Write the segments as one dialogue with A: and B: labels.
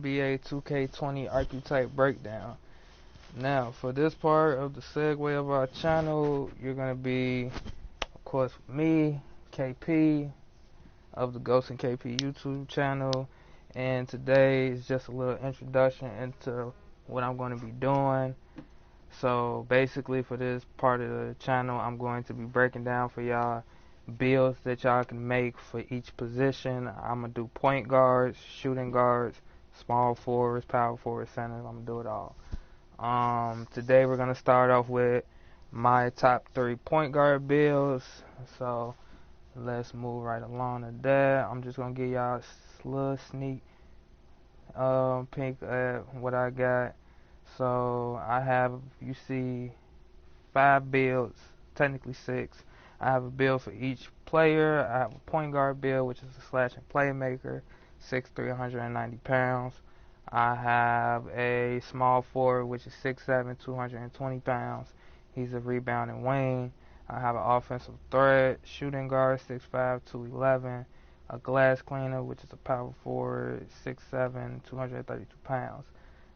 A: NBA 2K20 Archetype breakdown. Now, for this part of the segue of our channel, you're going to be, of course, me, KP, of the Ghost and KP YouTube channel. And today is just a little introduction into what I'm going to be doing. So, basically, for this part of the channel, I'm going to be breaking down for y'all builds that y'all can make for each position. I'm going to do point guards, shooting guards, small forwards, power forward, centers. I'm going to do it all. Today we're going to start off with my top 3 point guard builds. So let's move right along to that. I'm just going to give y'all a little sneak peek at what I got. So I have, you see, 5 builds, technically 6. I have a build for each player. I have a point guard build, which is a slashing playmaker, 6'3", 190 pounds. I have a small forward, which is 6'7", 220 pounds. He's a rebounding wing. I have an offensive threat, shooting guard, 6'5", 211. A glass cleaner, which is a power forward, 6'7", 232 pounds.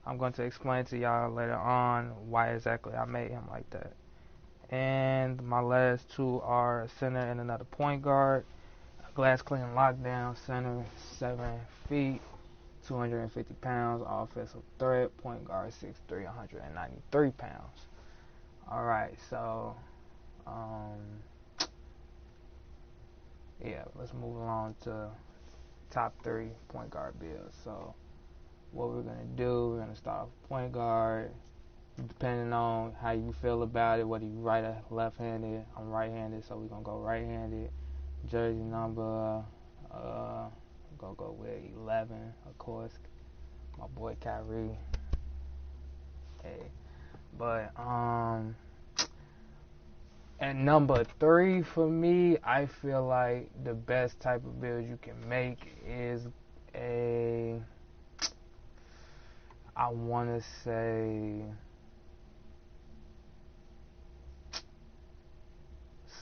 A: I'm going to explain to y'all later on why exactly I made him like that. And my last 2 are a center and another point guard. A glass clean lockdown center, 7 feet, 250 pounds. Offensive threat, point guard, 6'3", 193 pounds. Alright, so, yeah, let's move along to top 3 point guard builds. So, what we're going to do, we're going to start off point guard. Depending on how you feel about it, whether you right or left-handed. I'm right-handed, so we're going to go right-handed. Jersey number, going to go with 11, of course. My boy Kyrie. Hey. But, at number 3 for me, I feel like the best type of build you can make is I want to say,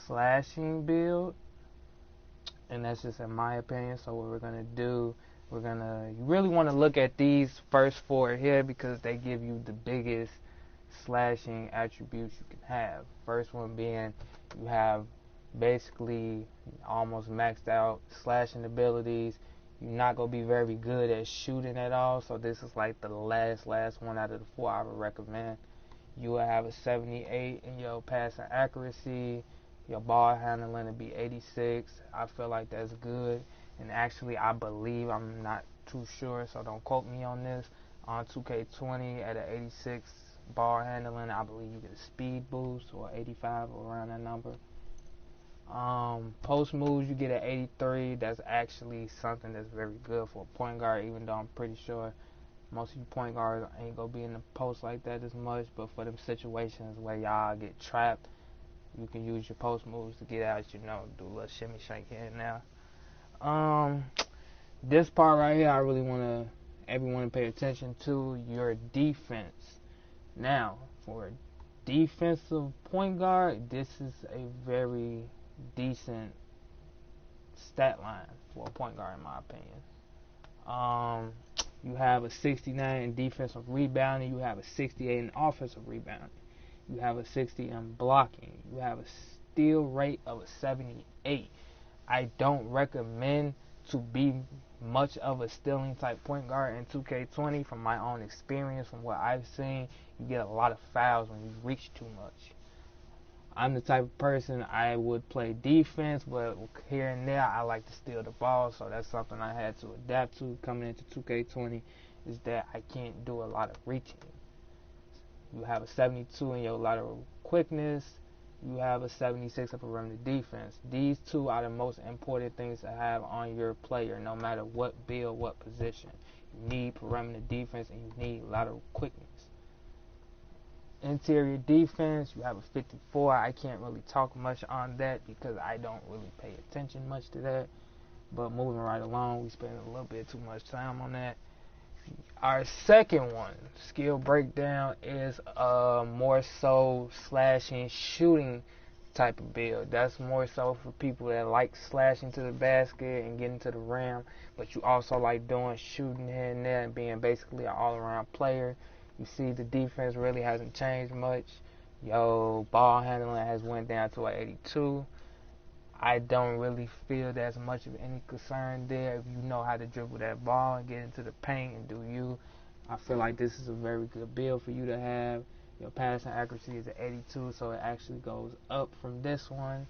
A: slashing build, and that's just in my opinion. So what we're gonna do, you really want to look at these first 4 here because they give you the biggest slashing attributes you can have. First one being you have basically almost maxed out slashing abilities. You're not gonna be very good at shooting at all, so this is like the last one out of the 4 I would recommend. You will have a 78 in your passing accuracy. Your ball handling will be 86. I feel like that's good. And actually, I believe, I'm not too sure, so don't quote me on this. On 2K20 at an 86 ball handling, I believe you get a speed boost, or 85, or around that number. Post moves, you get an 83. That's actually something that's very good for a point guard, even though I'm pretty sure most of you point guards ain't gonna be in the post like that as much. But for them situations where y'all get trapped, you can use your post moves to get out, do a little shimmy shake here and now. This part right here, I really want everyone to pay attention to your defense. Now, for a defensive point guard, this is a very decent stat line for a point guard, in my opinion. You have a 69 in defensive rebounding. You have a 68 in offensive rebounding. You have a 60 in blocking. You have a steal rate of a 78. I don't recommend to be much of a stealing type point guard in 2K20. From my own experience, from what I've seen, you get a lot of fouls when you reach too much. I'm the type of person, I would play defense, but here and there I like to steal the ball, so that's something I had to adapt to coming into 2K20, is that I can't do a lot of reaching. You have a 72 in your lateral quickness. You have a 76 in perimeter defense. These 2 are the most important things to have on your player, no matter what build, what position. You need perimeter defense and you need lateral quickness. Interior defense, you have a 54. I can't really talk much on that because I don't really pay attention much to that. But moving right along, we spend a little bit too much time on that. Our second one, skill breakdown, is more so slashing, shooting type of build. That's more so for people that like slashing to the basket and getting to the rim, but you also like doing shooting here and there and being basically an all-around player. You see the defense really hasn't changed much. Yo, ball handling has went down to 82. I don't really feel there's much of any concern there if you know how to dribble that ball and get into the paint and do you. I feel like this is a very good build for you to have. Your passing accuracy is at 82, so it actually goes up from this one.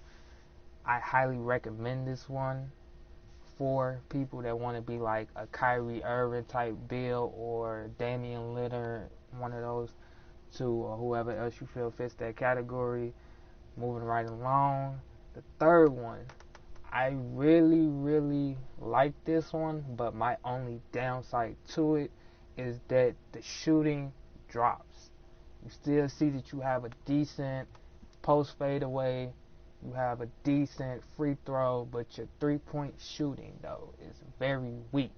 A: I highly recommend this one for people that want to be like a Kyrie Irving type build or Damian Lillard, one of those two, or whoever else you feel fits that category. Moving right along, the third one, I really like this one, but my only downside to it is that the shooting drops. You still see that you have a decent post fadeaway, you have a decent free throw, but your 3-point shooting though is very weak.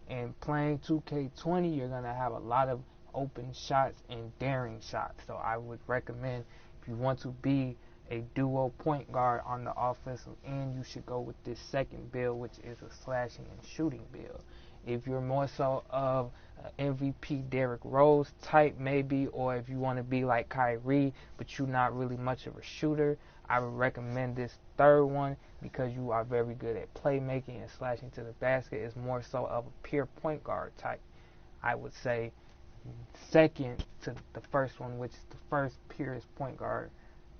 A: And playing 2K20, you're gonna have a lot of open shots and daring shots. So I would recommend, if you want to be a duo point guard on the offensive end, you should go with this second build, which is a slashing and shooting build. If you're more so of MVP Derrick Rose type maybe, or if you want to be like Kyrie but you're not really much of a shooter, I would recommend this third one because you are very good at playmaking and slashing to the basket. It's more so of a pure point guard type. I would say second to the first one, which is the first purest point guard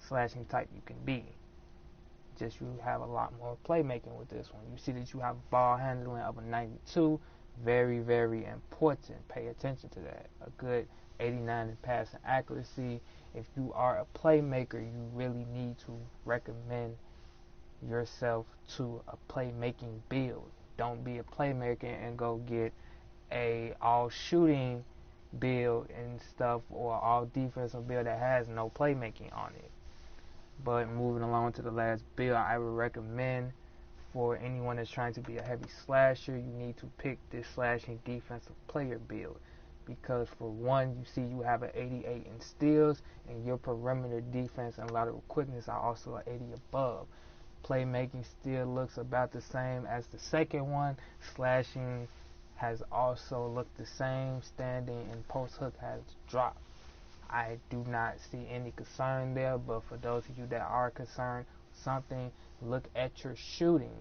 A: slashing type you can be. Just you have a lot more playmaking with this one. You see that you have ball handling of a 92. Very important. Pay attention to that. A good 89 in passing accuracy. If you are a playmaker, you really need to recommend yourself to a playmaking build. Don't be a playmaker and go get a all shooting build and stuff, or all defensive build that has no playmaking on it. But moving along to the last build, I would recommend for anyone that's trying to be a heavy slasher, you need to pick this slashing defensive player build. Because for one, you see you have an 88 in steals, and your perimeter defense and lateral quickness are also an 80 above. Playmaking still looks about the same as the second one. Slashing has also looked the same. Standing and post hook has dropped. I do not see any concern there, but for those of you that are concerned something, look at your shooting.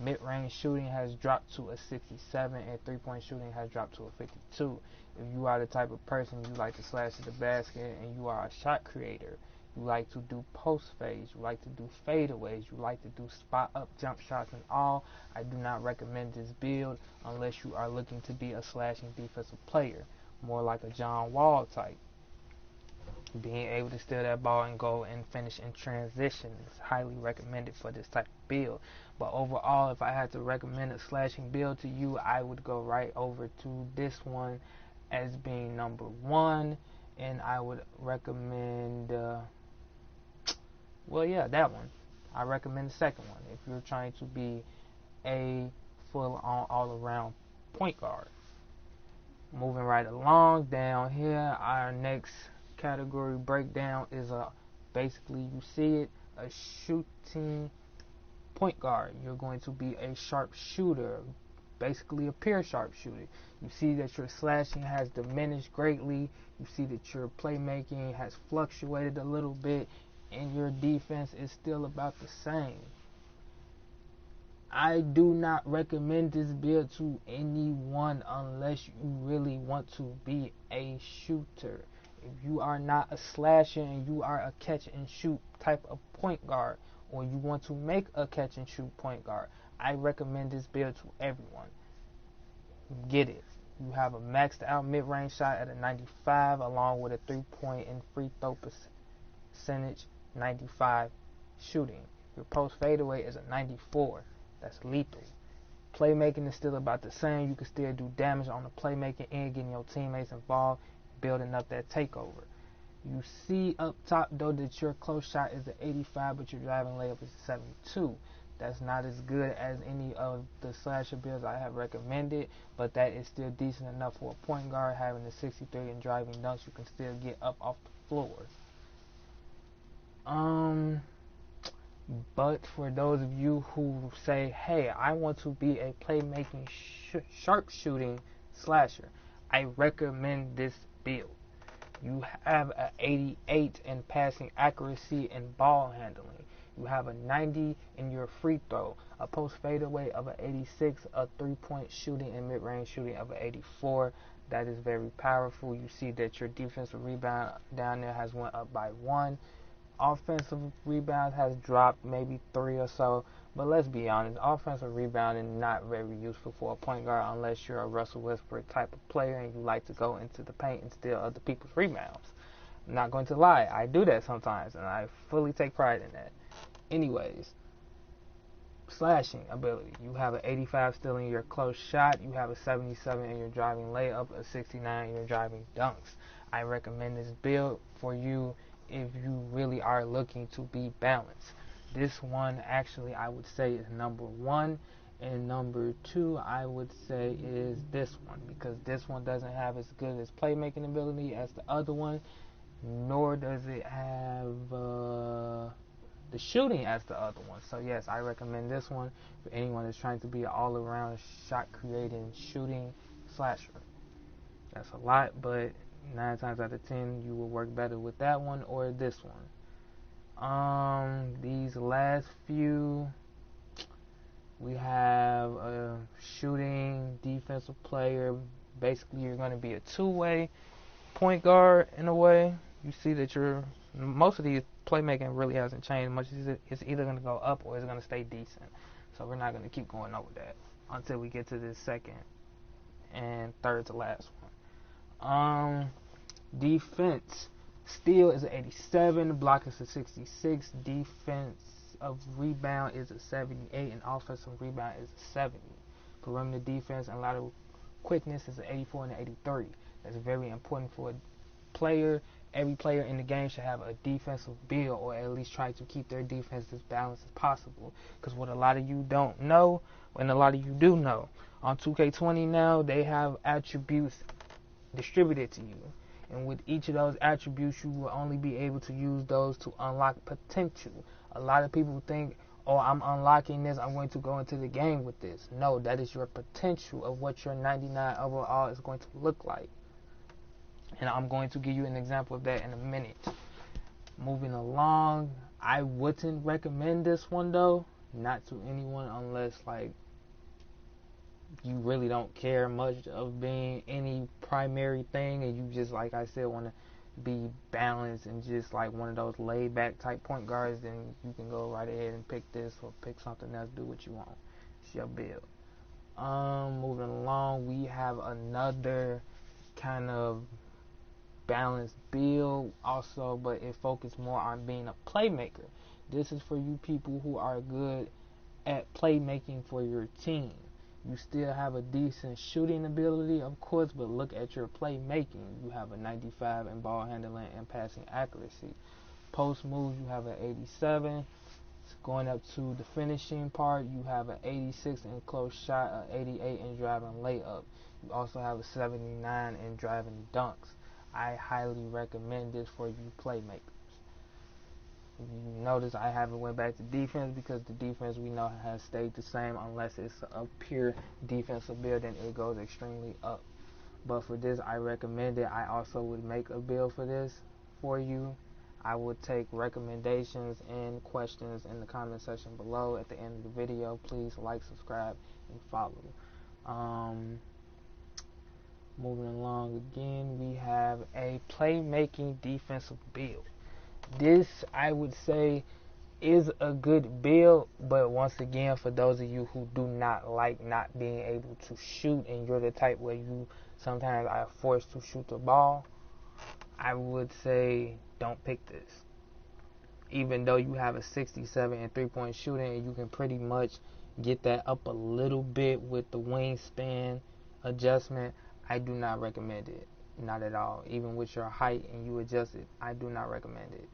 A: Mid-range shooting has dropped to a 67 and 3-point shooting has dropped to a 52. If you are the type of person you like to slash to the basket and you are a shot creator, you like to do post fades, you like to do fadeaways, you like to do spot up jump shots and all, I do not recommend this build unless you are looking to be a slashing defensive player, more like a John Wall type. Being able to steal that ball and go and finish in transition is highly recommended for this type of build. But overall, if I had to recommend a slashing build to you, I would go right over to this one as being number one. And I would recommend, that one. I recommend the second one if you're trying to be a full-on all-around point guard. Moving right along down here, our next category breakdown is basically you see it, a shooting point guard. You're going to be a sharp shooter, basically a pure sharp shooter. You see that your slashing has diminished greatly. You see that your playmaking has fluctuated a little bit, and your defense is still about the same. I do not recommend this build to anyone unless you really want to be a shooter. If you are not a slasher and you are a catch and shoot type of point guard, or you want to make a catch and shoot point guard, I recommend this build to everyone. Get it. You have a maxed out mid-range shot at a 95 along with a 3-point and free throw percentage 95 shooting. Your post fadeaway is a 94. That's lethal. Playmaking is still about the same. You can still do damage on the playmaking end, getting your teammates involved, building up that takeover. You see up top though that your close shot is an 85, but your driving layup is a 72. That's not as good as any of the slasher builds I have recommended, but that is still decent enough for a point guard. Having a 63 in driving dunks, you can still get up off the floor. But for those of you who say, hey, I want to be a playmaking sharpshooting slasher, I recommend this build. You have an 88 in passing accuracy and ball handling. You have a 90 in your free throw, a post fadeaway of an 86, a 3-point shooting and mid-range shooting of an 84. That is very powerful. You see that your defensive rebound down there has went up by 1. Offensive rebound has dropped maybe 3 or so. But let's be honest, offensive rebounding not very useful for a point guard unless you're a Russell Westbrook type of player and you like to go into the paint and steal other people's rebounds. I'm not going to lie, I do that sometimes, and I fully take pride in that. Anyways, slashing ability. You have an 85 still in your close shot. You have a 77 in your driving layup, a 69 in your driving dunks. I recommend this build for you if you really are looking to be balanced. This one actually I would say is number 1, and number 2 I would say is this one, because this one doesn't have as good as playmaking ability as the other one, nor does it have the shooting as the other one. So yes, I recommend this one for anyone that's trying to be an all-around shot creating shooting slasher. That's a lot, but 9 times out of 10 you will work better with that one or this one. These last few, we have a shooting defensive player. Basically, you're going to be a two-way point guard in a way. You see that most of these playmaking really hasn't changed much. It's either going to go up or it's going to stay decent. So we're not going to keep going over that until we get to this second and third to last one. Defense. Steal is an 87, block is a 66, defense of rebound is a 78, and offensive rebound is a 70. Perimeter defense and lateral quickness is an 84 and an 83. That's very important for a player. Every player in the game should have a defensive build, or at least try to keep their defense as balanced as possible. Because what a lot of you don't know, and a lot of you do know, on 2K20 now, they have attributes distributed to you. And with each of those attributes, you will only be able to use those to unlock potential. A lot of people think, oh, I'm unlocking this, I'm going to go into the game with this. No, that is your potential of what your 99 overall is going to look like. And I'm going to give you an example of that in a minute. Moving along, I wouldn't recommend this one though, not to anyone unless like you really don't care much of being any primary thing, and you just, like I said, want to be balanced and just like one of those laid back type point guards, then you can go right ahead and pick this or pick something else, do what you want. It's your build. Moving along, we have another kind of balanced build also, but it focuses more on being a playmaker. This is for you people who are good at playmaking for your team. You still have a decent shooting ability, of course, but look at your playmaking. You have a 95 in ball handling and passing accuracy. Post moves, you have an 87. Going up to the finishing part, you have an 86 in close shot, an 88 in driving layup. You also have a 79 in driving dunks. I highly recommend this for you playmakers. If you notice, I haven't went back to defense because the defense we know has stayed the same unless it's a pure defensive build, and it goes extremely up. But for this, I recommend it. I also would make a build for this for you. I would take recommendations and questions in the comment section below at the end of the video. Please like, subscribe, and follow. Moving along again, we have a playmaking defensive build. This, I would say, is a good build, but once again, for those of you who do not like not being able to shoot, and you're the type where you sometimes are forced to shoot the ball, I would say don't pick this. Even though you have a 67 and 3-point shooting, and you can pretty much get that up a little bit with the wingspan adjustment, I do not recommend it. Not at all. Even with your height and you adjust it, I do not recommend it.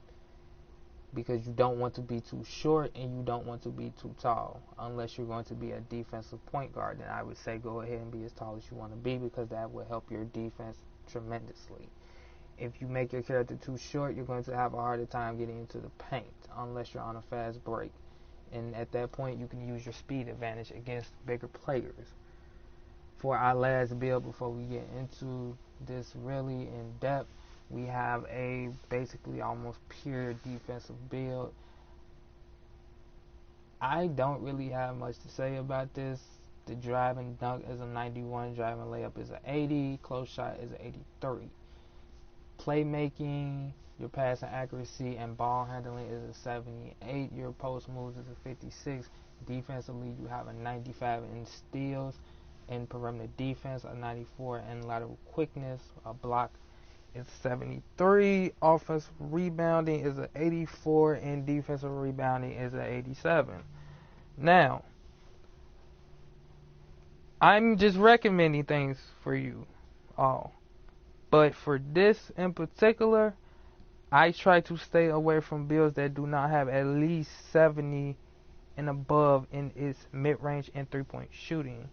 A: Because you don't want to be too short and you don't want to be too tall. Unless you're going to be a defensive point guard, then I would say go ahead and be as tall as you want to be, because that will help your defense tremendously. If you make your character too short, you're going to have a harder time getting into the paint unless you're on a fast break. and at that point you can use your speed advantage against bigger players. For our last build, before we get into this really in depth, we have a basically almost pure defensive build. I don't really have much to say about this. The driving dunk is a 91, driving layup is an 80, close shot is an 83. Playmaking, your passing accuracy and ball handling is a 78. Your post moves is a 56. Defensively, you have a 95 in steals. In perimeter defense, a 94. In lateral quickness, a block is 73. Offensive rebounding is an 84. And defensive rebounding is an 87. Now, I'm just recommending things for you all. But for this in particular, I try to stay away from builds that do not have at least 70 and above in its mid-range and three-point shooting.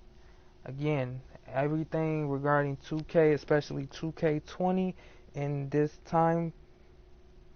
A: Again, everything regarding 2K, especially 2K20 in this time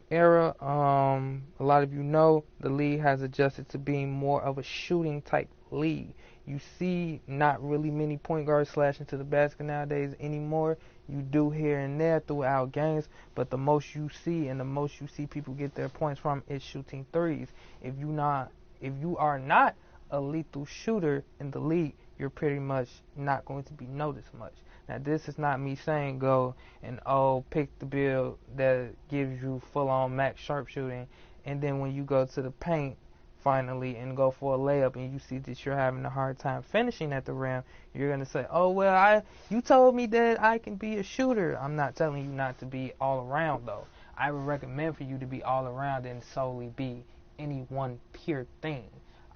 A: era, a lot of you know the league has adjusted to being more of a shooting type league. You see not really many point guards slashing to the basket nowadays anymore. You do here and there throughout games, but the most you see and the most you see people get their points from is shooting threes. If you are not a lethal shooter in the league, you're pretty much not going to be noticed much. Now, this is not me saying go and pick the build that gives you full-on max sharpshooting, and then when you go to the paint finally and go for a layup and you see that you're having a hard time finishing at the rim, you're going to say, oh, well, you told me that I can be a shooter. I'm not telling you not to be all around, though. I would recommend for you to be all around and solely be any one pure thing.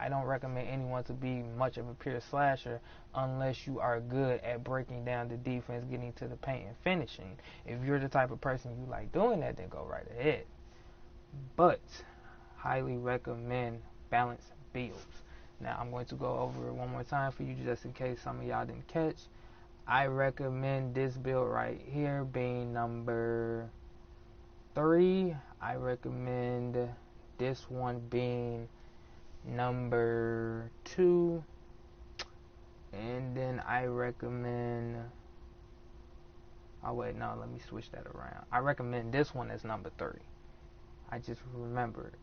A: I don't recommend anyone to be much of a pure slasher unless you are good at breaking down the defense, getting to the paint, and finishing. If you're the type of person you like doing that, then go right ahead. But highly recommend balanced builds. Now, I'm going to go over it one more time for you just in case some of y'all didn't catch. I recommend this build right here being number 3. I recommend this one being number 2, and then I recommend, let me switch that around. I recommend this one as number 3. I just remembered,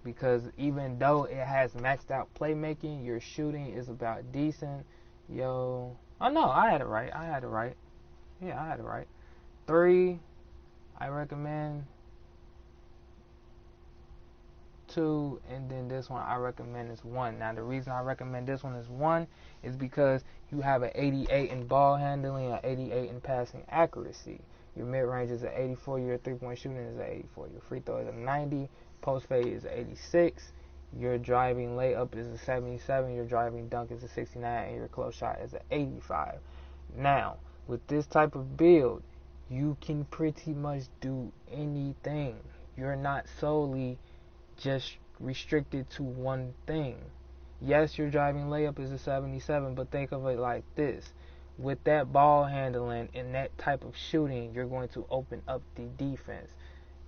A: because even though it has maxed out playmaking, your shooting is about decent. Oh no, I had it right. Yeah, I had it right. 3, I recommend. 2, and then this one I recommend is 1. Now, the reason I recommend this one is 1 is because you have an 88 in ball handling, an 88 in passing accuracy. Your mid-range is an 84, your three-point shooting is an 84, your free throw is a 90, post fade is 86, your driving layup is a 77, your driving dunk is a 69, and your close shot is an 85. Now, with this type of build, you can pretty much do anything. You're not solely just restricted to one thing. Yes, your driving layup is a 77, but think of it like this. With that ball handling and that type of shooting, you're going to open up the defense.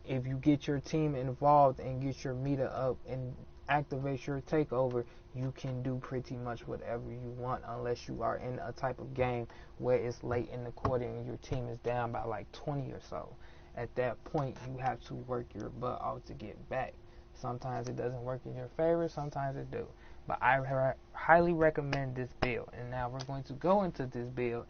A: If you get your team involved and get your meter up and activate your takeover, you can do pretty much whatever you want, unless you are in a type of game where it's late in the quarter and your team is down by like 20 or so. At that point, you have to work your butt off to get back. Sometimes it doesn't work in your favor, sometimes it do. But I highly recommend this build. And now we're going to go into this build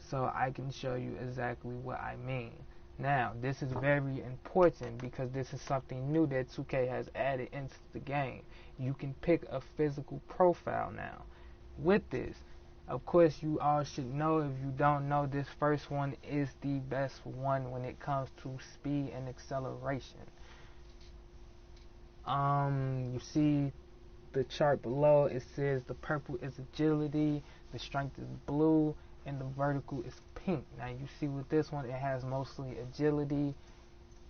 A: so I can show you exactly what I mean. Now, this is very important because this is something new that 2K has added into the game. You can pick a physical profile now. With this, of course, you all should know, if you don't know, this first one is the best one when it comes to speed and acceleration. You see the chart below, it says the purple is agility, the strength is blue, and the vertical is pink. Now you see with this one, it has mostly agility,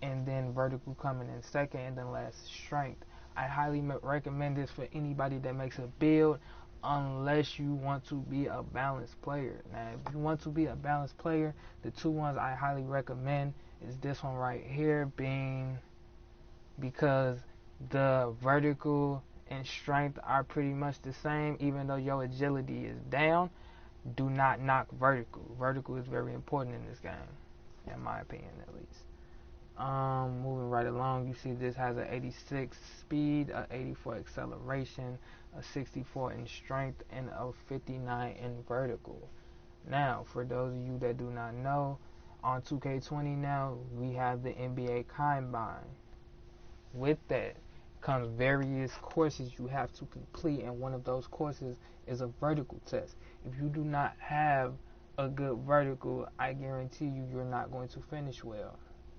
A: and then vertical coming in second, and then last strength. I highly recommend this for anybody that makes a build, unless you want to be a balanced player. Now, if you want to be a balanced player, the two ones I highly recommend is this one right here, because the vertical and strength are pretty much the same, even though your agility is down. Do not knock vertical. Vertical is very important in this game, in my opinion, at least. Moving right along, you see this has an 86 speed, a 84 acceleration, a 64 in strength, and a 59 in vertical. Now, for those of you that do not know, on 2K20 now, we have the NBA Combine. With that comes various courses you have to complete, and one of those courses is a vertical test. If you do not have a good vertical, I guarantee you you're not going to finish well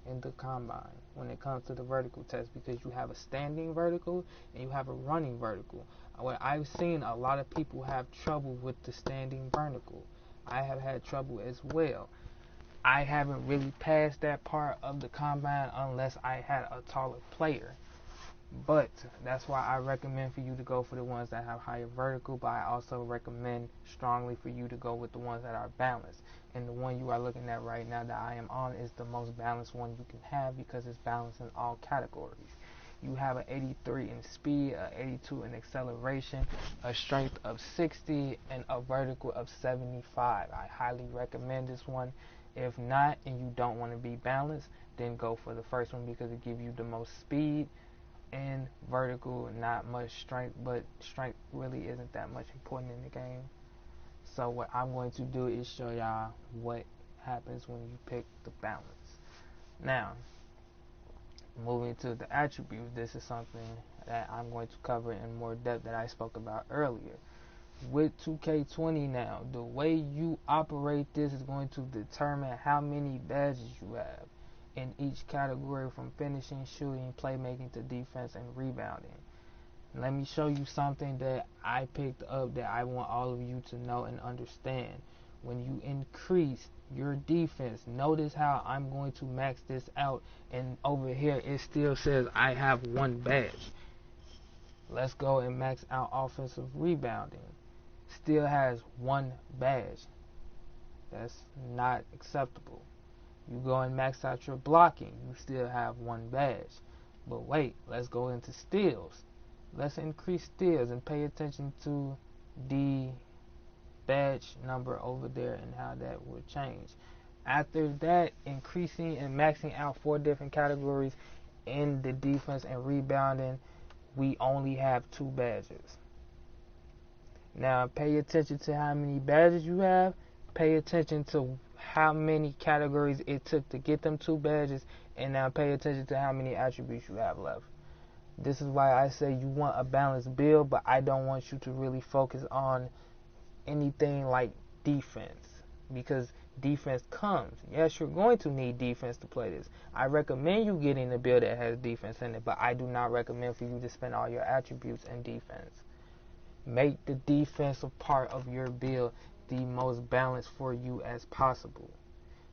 A: in the combine when it comes to the vertical test, because you have a standing vertical and you have a running vertical. What I've seen, a lot of people have trouble with the standing vertical. I have had trouble as well. I haven't really passed that part of the combine unless I had a taller player. But that's why I recommend for you to go for the ones that have higher vertical, but I also recommend strongly for you to go with the ones that are balanced. And the one you are looking at right now that I am on is the most balanced one you can have, because it's balanced in all categories. You have an 83 in speed, an 82 in acceleration, a strength of 60, and a vertical of 75. I highly recommend this one. If not, and you don't want to be balanced, then go for the first one, because it gives you the most speed and vertical, not much strength, but strength really isn't that much important in the game. So what I'm going to do is show y'all what happens when you pick the balance. Now, moving to the attributes, this is something that I'm going to cover in more depth that I spoke about earlier. With 2K20 now, the way you operate this is going to determine how many badges you have in each category, from finishing, shooting, playmaking to defense and rebounding. Let me show you something that I picked up that I want all of you to know and understand. When you increase your defense, notice how I'm going to max this out, and over here it still says I have one badge. Let's go and max out offensive rebounding. Still has one badge. That's not acceptable. You go and max out your blocking, you still have one badge. But wait, let's go into steals. Let's increase steals and pay attention to the badge number over there and how that will change. After that, increasing and maxing out 4 different categories in the defense and rebounding, we only have 2 badges. Now pay attention to how many badges you have. Pay attention to how many categories it took to get them 2 badges, and now pay attention to how many attributes you have left. This is why I say you want a balanced build, but I don't want you to really focus on anything like defense, because defense comes. Yes, you're going to need defense to play this. I recommend you getting a build that has defense in it, but I do not recommend for you to spend all your attributes in defense. Make the defensive part of your build the most balanced for you as possible,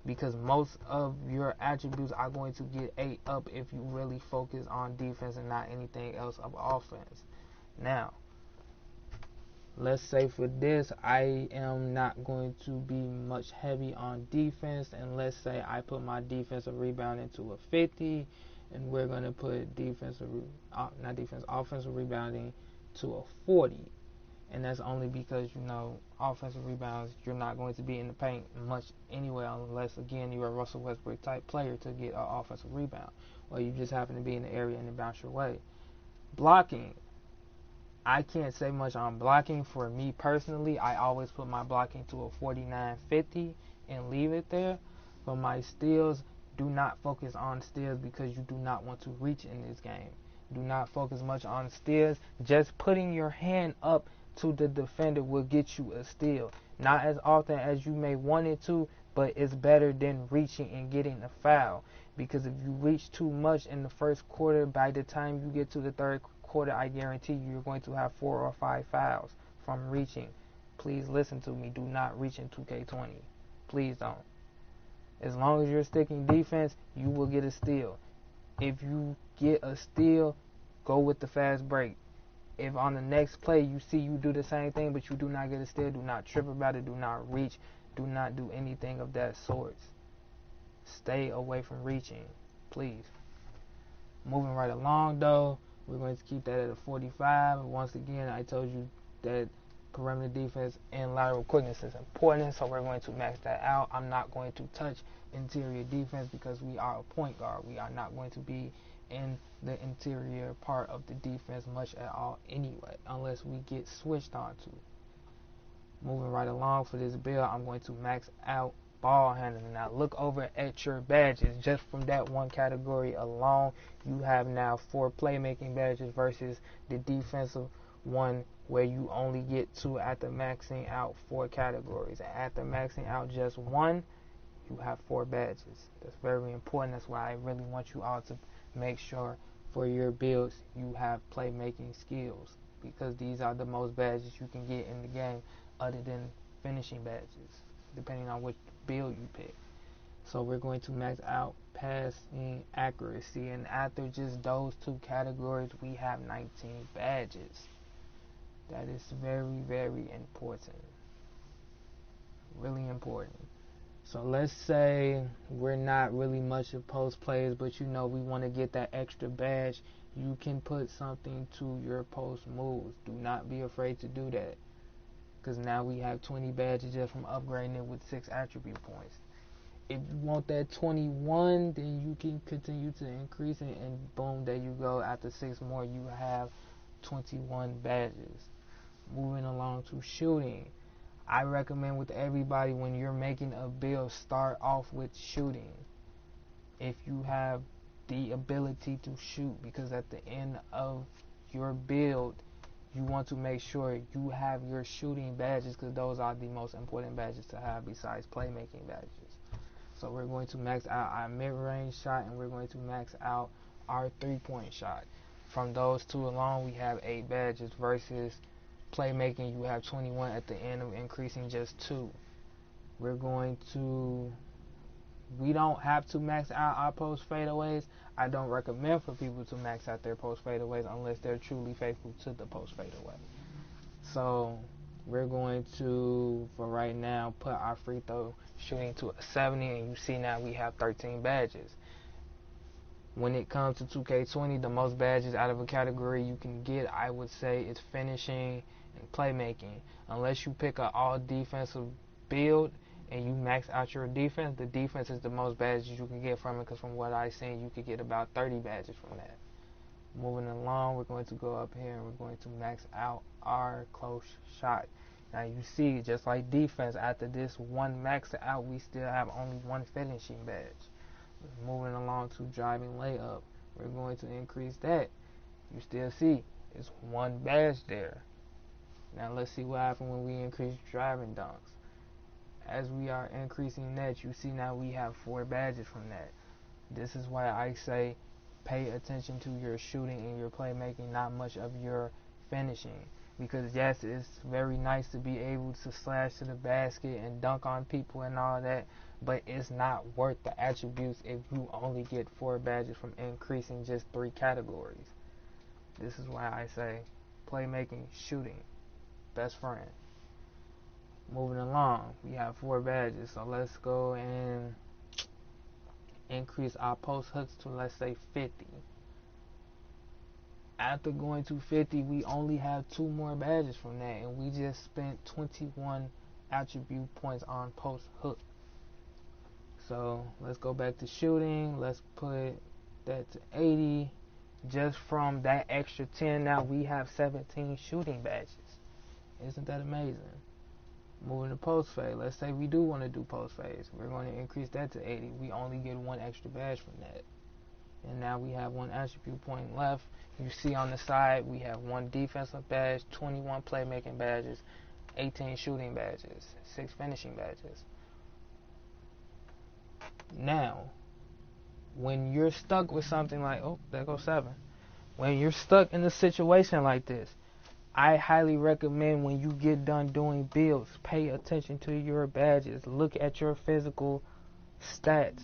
A: because most of your attributes are going to get ate up if you really focus on defense and not anything else of offense. Now, let's say for this, I am not going to be much heavy on defense, and let's say I put my defensive rebound into a 50, and we're going to put offensive rebounding to a 40. And that's only because, offensive rebounds, you're not going to be in the paint much anyway, unless, again, you're a Russell Westbrook type player to get an offensive rebound, or you just happen to be in the area and it bounce your way. Blocking, I can't say much on blocking. For me personally, I always put my blocking to a 49-50 and leave it there. For my steals, do not focus on steals, because you do not want to reach in this game. Do not focus much on steals. Just putting your hand up to the defender will get you a steal. Not as often as you may want it to, but it's better than reaching and getting a foul. Because if you reach too much in the first quarter, by the time you get to the third quarter, I guarantee you're going to have 4 or 5 fouls from reaching. Please listen to me. Do not reach in 2K20. Please don't. As long as you're sticking defense, you will get a steal. If you get a steal, go with the fast break. If on the next play you see you do the same thing but you do not get a steal, do not trip about it. Do not reach. Do not do anything of that sort. Stay away from reaching, please. Moving right along though, We're going to keep that at a 45. Once again, I told you that perimeter defense and lateral quickness is important, so we're going to max that out. I'm not going to touch interior defense because we are a point guard. We are not going to be in the interior part of the defense much at all anyway, unless we get switched onto. Moving right along for this build, I'm going to max out ball handling. Now look over at your badges. Just from that one category alone, you have now 4 playmaking badges versus the defensive one where you only get 2 after maxing out 4 categories. And after maxing out just 1, you have 4 badges. That's very important. That's why I really want you all to make sure for your builds you have playmaking skills, because these are the most badges you can get in the game other than finishing badges, depending on which build you pick. So we're going to max out passing accuracy, and after just those 2 categories, we have 19 badges. That is very, very important. Really important. So let's say we're not really much of post players, but you know we want to get that extra badge. You can put something to your post moves. Do not be afraid to do that, because now we have 20 badges just from upgrading it with 6 attribute points. If you want that 21, then you can continue to increase it, and boom, there you go. After 6 more, you have 21 badges. Moving along to shooting. I recommend with everybody, when you're making a build, start off with shooting. If you have the ability to shoot, because at the end of your build, you want to make sure you have your shooting badges, because those are the most important badges to have besides playmaking badges. So we're going to max out our mid-range shot, and we're going to max out our 3-point shot. From those 2 alone, we have 8 badges versus playmaking, you have 21 at the end of increasing just 2. We don't have to max out our post fadeaways. I don't recommend for people to max out their post fadeaways unless they're truly faithful to the post fadeaway. So we're going to, for right now, put our free throw shooting to a 70, and you see now we have 13 badges. When it comes to 2K20, the most badges out of a category you can get, I would say, is finishing and playmaking. Unless you pick an all defensive build and you max out your defense, the defense is the most badges you can get from it, because from what I've seen, you could get about 30 badges from that. Moving along, we're going to go up here and we're going to max out our close shot. Now you see, just like defense, after this one max out, we still have only 1 finishing badge. Moving along to driving layup, we're going to increase that. You still see it's 1 badge there. Now let's see what happens when we increase driving dunks. As we are increasing that, you see now we have 4 badges from that. This is why I say pay attention to your shooting and your playmaking, not much of your finishing. Because yes, it's very nice to be able to slash to the basket and dunk on people and all that, but it's not worth the attributes if you only get 4 badges from increasing just 3 categories. This is why I say playmaking, shooting, best friend. Moving along, we have 4 badges, so let's go and increase our post hooks to, let's say, 50. After going to 50, we only have 2 more badges from that, and we just spent 21 attribute points on post hook. So let's go back to shooting. Let's put that to 80. Just from that extra 10, now we have 17 shooting badges. Isn't that amazing? Moving to post fade. Let's say we do want to do post fades. We're going to increase that to 80. We only get 1 extra badge from that. And now we have 1 attribute point left. You see on the side we have 1 defensive badge, 21 playmaking badges, 18 shooting badges, 6 finishing badges. Now, when you're stuck with something like, oh, there goes 7. When you're stuck in a situation like this, I highly recommend, when you get done doing builds, pay attention to your badges. Look at your physical stats.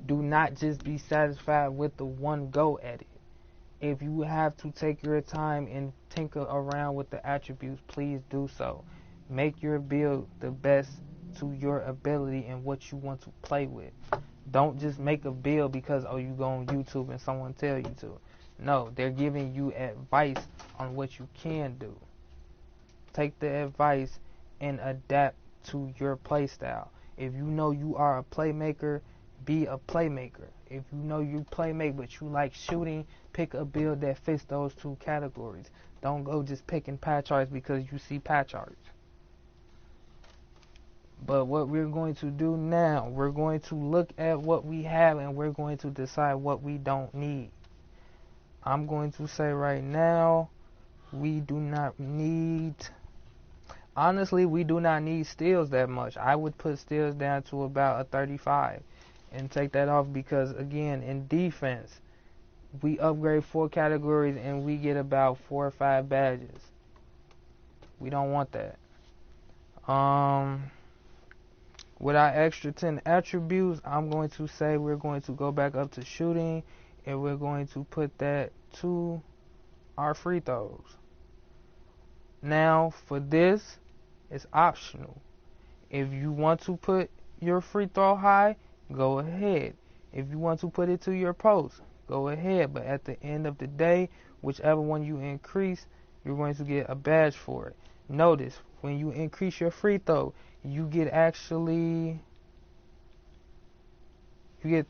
A: Do not just be satisfied with the 1 go at it. If you have to take your time and tinker around with the attributes, please do so. Make your build the best to your ability and what you want to play with. Don't just make a build because, oh, you go on YouTube and someone tell you to. No, they're giving you advice on what you can do. Take the advice and adapt to your play style. If you know you are a playmaker, be a playmaker. If you know you playmake but you like shooting, pick a build that fits those two categories. Don't go just picking pie charts because you see pie charts. But what we're going to do now, we're going to look at what we have and we're going to decide what we don't need. I'm going to say right now, we do not need, honestly, we do not need steals that much. I would put steals down to about a 35 and take that off because, again, in defense, we upgrade 4 categories and we get about 4 or 5 badges. We don't want that. With our extra 10 attributes, I'm going to say we're going to go back up to shooting and we're going to put that to our free throws. Now, for this, it's optional. If you want to put your free throw high, go ahead. If you want to put it to your post, go ahead. But at the end of the day, whichever one you increase, you're going to get a badge for it. Notice, when you increase your free throw, you get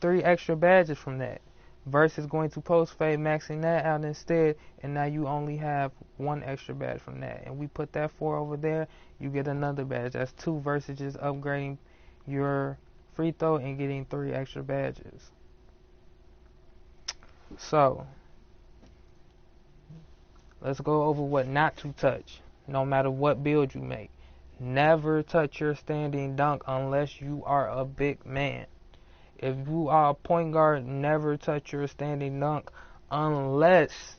A: 3 extra badges from that. Versus going to post fade, maxing that out instead, and now you only have 1 extra badge from that. And we put that 4 over there, you get another badge. That's 2 versus just upgrading your free throw and getting 3 extra badges. So, let's go over what not to touch, no matter what build you make. Never touch your standing dunk unless you are a big man. If you are a point guard, never touch your standing dunk unless,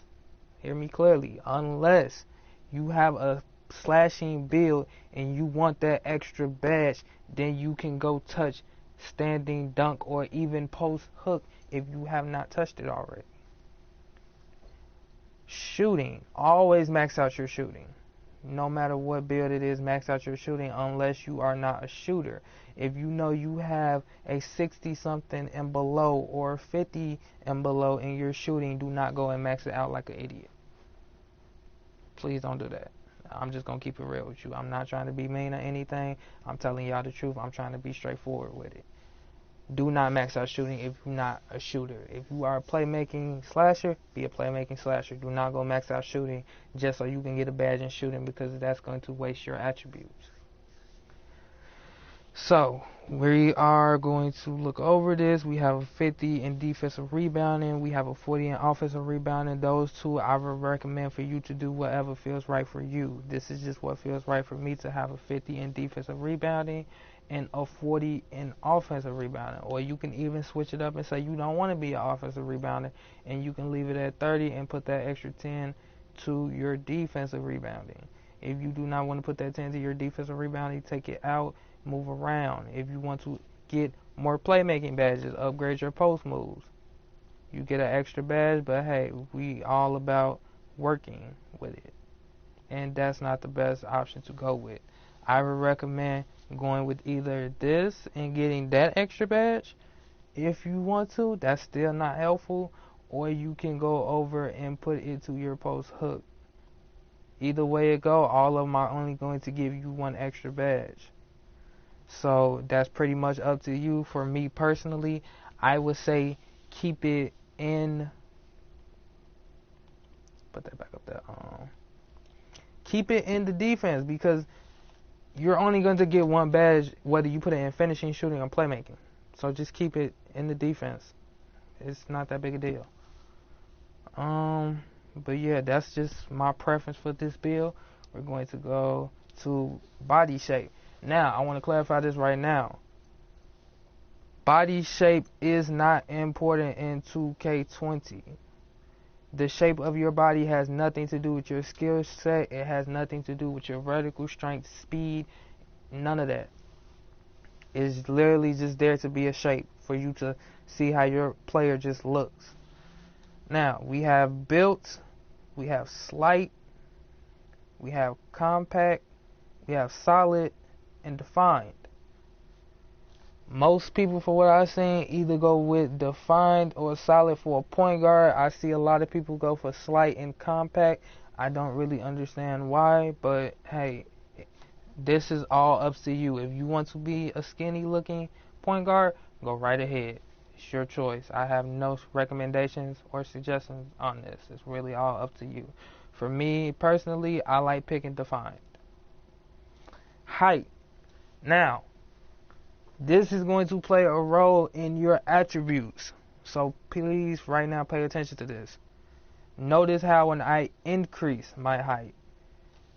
A: hear me clearly, unless you have a slashing build and you want that extra badge, then you can go touch standing dunk or even post hook if you have not touched it already. Shooting, always max out your shooting. No matter what build it is, max out your shooting unless you are not a shooter. If you know you have a 60 something and below or 50 and below in your shooting, do not go and max it out like an idiot. Please don't do that. I'm just going to keep it real with you. I'm not trying to be mean or anything. I'm telling y'all the truth. I'm trying to be straightforward with it. Do not max out shooting if you're not a shooter. If you are a playmaking slasher, be a playmaking slasher. Do not go max out shooting just so you can get a badge in shooting because that's going to waste your attributes. So, we are going to look over this. We have a 50 in defensive rebounding. We have a 40 in offensive rebounding. Those two, I would recommend for you to do whatever feels right for you. This is just what feels right for me to have a 50 in defensive rebounding and a 40 in offensive rebounding. Or you can even switch it up and say you don't want to be an offensive rebounder and you can leave it at 30 and put that extra 10 to your defensive rebounding. If you do not want to put that 10 to your defensive rebounding, take it out, move around. If you want to get more playmaking badges, upgrade your post moves. You get an extra badge, but hey, we all about working with it. And that's not the best option to go with. I would recommend going with either this and getting that extra badge if you want to. That's still not helpful. Or you can go over and put it to your post hook. Either way it go, all of them are only going to give you 1 extra badge. So that's pretty much up to you. For me personally, I would say keep it in. Put that back up there. Keep it in the defense because you're only going to get 1 badge whether you put it in finishing, shooting, or playmaking. So just keep it in the defense. It's not that big a deal. But yeah, that's just my preference for this build. We're going to go to body shape. Now, I want to clarify this right now. Body shape is not important in 2K20. The shape of your body has nothing to do with your skill set. It has nothing to do with your vertical strength, speed, none of that. It's literally just there to be a shape for you to see how your player just looks. Now, we have built, we have slight, we have compact, we have solid, and defined. Most people, for what I've seen, either go with defined or solid for a point guard. I see a lot of people go for slight and compact. I don't really understand why, but hey, this is all up to you. If you want to be a skinny looking point guard, go right ahead. It's your choice. I have no recommendations or suggestions on this. It's really all up to you. For me personally, I like picking defined. Height. Now, this is going to play a role in your attributes. So please right now pay attention to this. Notice how when I increase my height,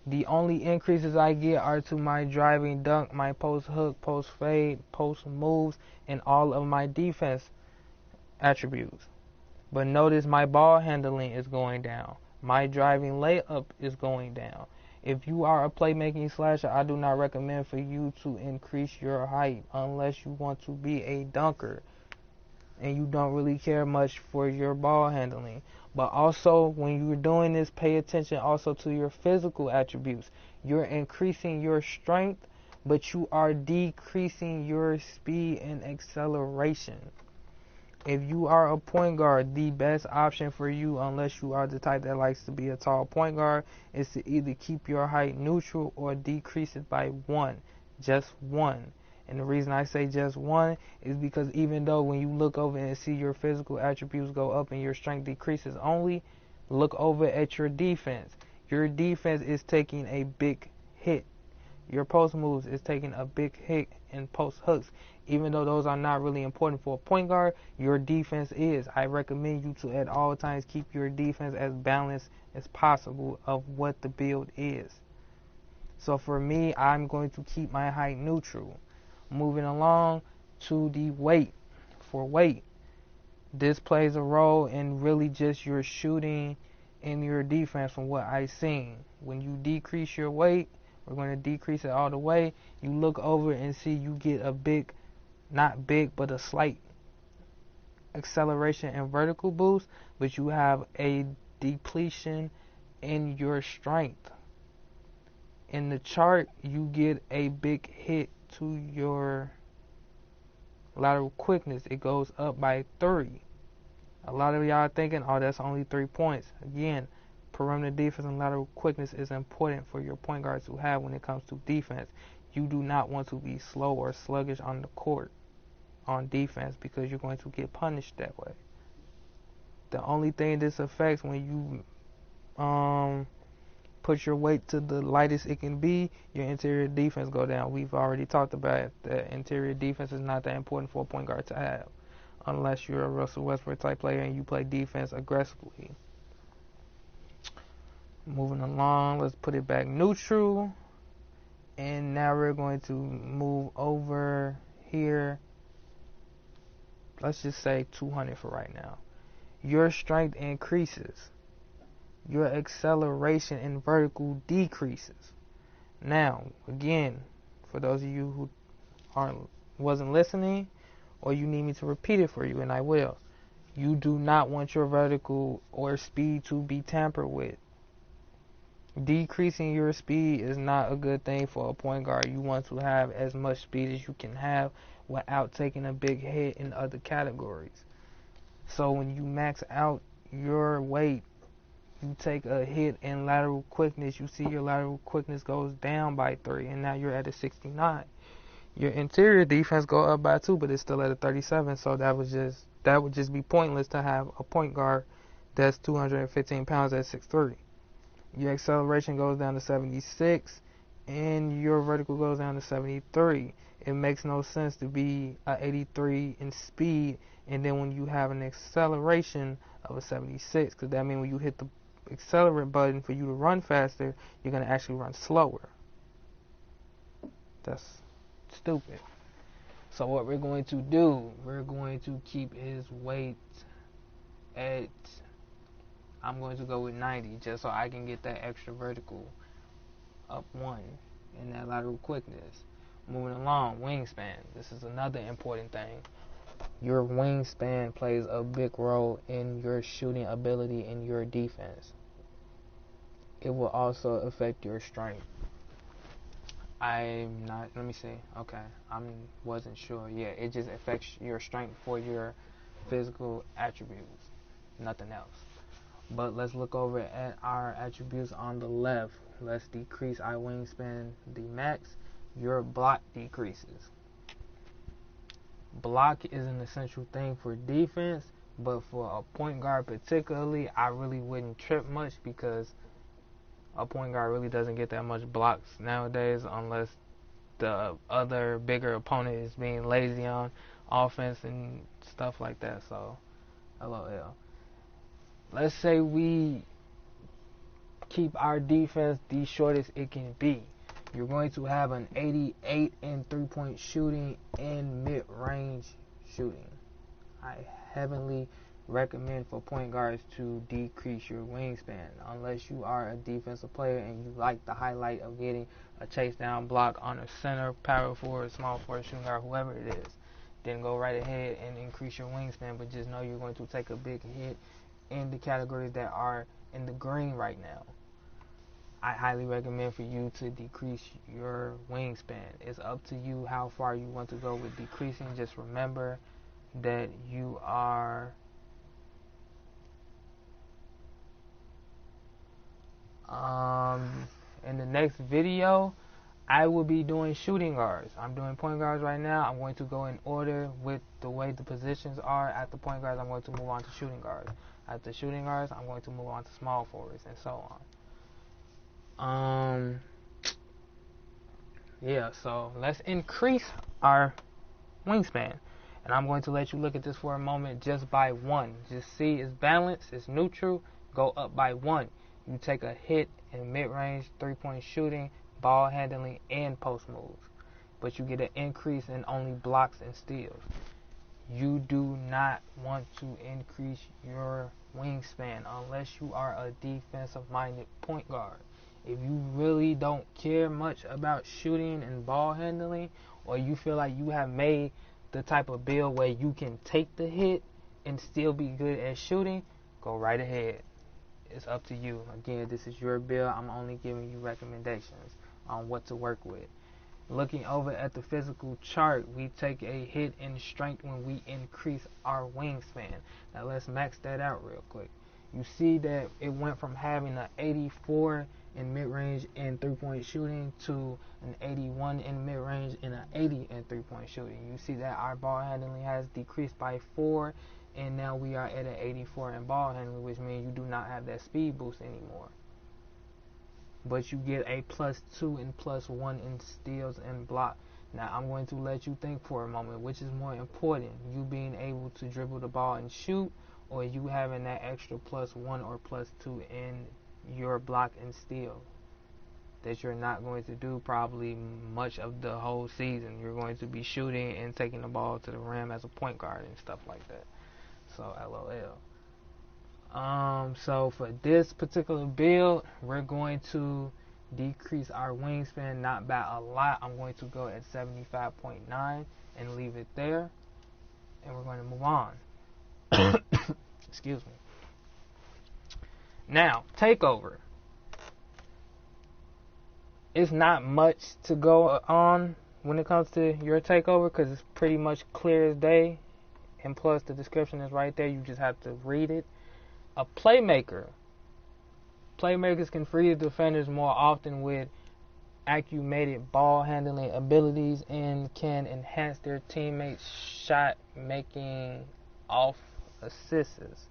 A: the only increases I get are to my driving dunk, my post hook, post fade, post moves, and all of my defense attributes. But notice my ball handling is going down. My driving layup is going down. If you are a playmaking slasher, I do not recommend for you to increase your height unless you want to be a dunker and you don't really care much for your ball handling. But also, when you're doing this, pay attention also to your physical attributes. You're increasing your strength, but you are decreasing your speed and acceleration. If you are a point guard, the best option for you, unless you are the type that likes to be a tall point guard, is to either keep your height neutral or decrease it by one. Just one. And the reason I say just one is because even though when you look over and see your physical attributes go up and your strength decreases only, look over at your defense. Your defense is taking a big hit. Your post moves is taking a big hit in post hooks. Even though those are not really important for a point guard, your defense is. I recommend you to at all times keep your defense as balanced as possible of what the build is. So for me, I'm going to keep my height neutral. Moving along to the weight. For weight, this plays a role in really just your shooting and your defense from what I've seen. When you decrease your weight, we're going to decrease it all the way. You look over and see you get a big, not big, but a slight acceleration and vertical boost, but you have a depletion in your strength. In the chart, you get a big hit to your lateral quickness. It goes up by 3. A lot of y'all thinking, oh, that's only 3 points. Again, perimeter defense and lateral quickness is important for your point guards to have when it comes to defense. You do not want to be slow or sluggish on the court on defense because you're going to get punished that way. The only thing this affects when you put your weight to the lightest it can be, your interior defense go down. We've already talked about it, that interior defense is not that important for a point guard to have unless you're a Russell Westbrook type player and you play defense aggressively. Moving along, let's put it back neutral. And now we're going to move over here. Let's just say 200 for right now. Your strength increases. Your acceleration and vertical decreases. Now, again, for those of you who wasn't listening, or you need me to repeat it for you, and I will. You do not want your vertical or speed to be tampered with. Decreasing your speed is not a good thing for a point guard. You want to have as much speed as you can have without taking a big hit in other categories. So when you max out your weight, you take a hit in lateral quickness, you see your lateral quickness goes down by 3, and now you're at a 69. Your interior defense go up by 2, but it's still at a 37, so that would just be pointless to have a point guard that's 215 pounds at 6'3". Your acceleration goes down to 76, and your vertical goes down to 73. It makes no sense to be a 83 in speed, and then when you have an acceleration of a 76, because that means when you hit the accelerate button for you to run faster, you're going to actually run slower. That's stupid. So what we're going to do, we're going to keep his weight at, I'm going to go with 90 just so I can get that extra vertical up 1 in that lateral quickness. Moving along, wingspan. This is another important thing. Your wingspan plays a big role in your shooting ability and your defense. It will also affect your strength. I'm not. Let me see. Okay, I wasn't sure. Yeah, it just affects your strength for your physical attributes, nothing else. But let's look over at our attributes on the left. Let's decrease our wingspan the max. Your block decreases. Block is an essential thing for defense, but for a point guard particularly, I really wouldn't trip much because a point guard really doesn't get that much blocks nowadays unless the other bigger opponent is being lazy on offense and stuff like that. So, LOL. Let's say we keep our defense the shortest it can be. You're going to have an 88 in three-point shooting and mid-range shooting. I heavily recommend for point guards to decrease your wingspan unless you are a defensive player and you like the highlight of getting a chase down block on a center, power forward, small forward, shooting guard, whoever it is. Then go right ahead and increase your wingspan, but just know you're going to take a big hit in the categories that are in the green right now. I highly recommend for you to decrease your wingspan. It's up to you how far you want to go with decreasing. Just remember that you are in the next video I will be doing shooting guards. I'm doing point guards right now. I'm going to go in order with the way the positions are. At the point guards, I'm going to move on to shooting guards. At the shooting guards, I'm going to move on to small forwards and so on. Yeah, so let's increase our wingspan. And I'm going to let you look at this for a moment just by one. Just see it's balanced, it's neutral, go up by one. You take a hit in mid-range, three-point shooting, ball handling, and post moves. But you get an increase in only blocks and steals. You do not want to increase your wingspan unless you are a defensive-minded point guard. If you really don't care much about shooting and ball handling, or you feel like you have made the type of build where you can take the hit and still be good at shooting, go right ahead. It's up to you. Again, this is your build. I'm only giving you recommendations on what to work with. Looking over at the physical chart, we take a hit in strength when we increase our wingspan. Now let's max that out real quick. You see that it went from having an 84 in mid-range and three-point shooting to an 81 in mid-range and an 80 in three-point shooting. You see that our ball handling has decreased by 4, and now we are at an 84 in ball handling, which means you do not have that speed boost anymore. But you get a +2 and +1 in steals and block. Now I'm going to let you think for a moment, which is more important, you being able to dribble the ball and shoot, or you having that extra +1 or +2 in your block and steal that you're not going to do probably much of the whole season. You're going to be shooting and taking the ball to the rim as a point guard and stuff like that. So LOL. So for this particular build, we're going to decrease our wingspan not by a lot. I'm going to go at 75.9 and leave it there, and we're going to move on. Excuse me. Now, takeover. It's not much to go on when it comes to your takeover because it's pretty much clear as day, and plus the description is right there. You just have to read it. A playmaker. Playmakers can free the defenders more often with accumulated ball handling abilities and can enhance their teammates' shot making off assists.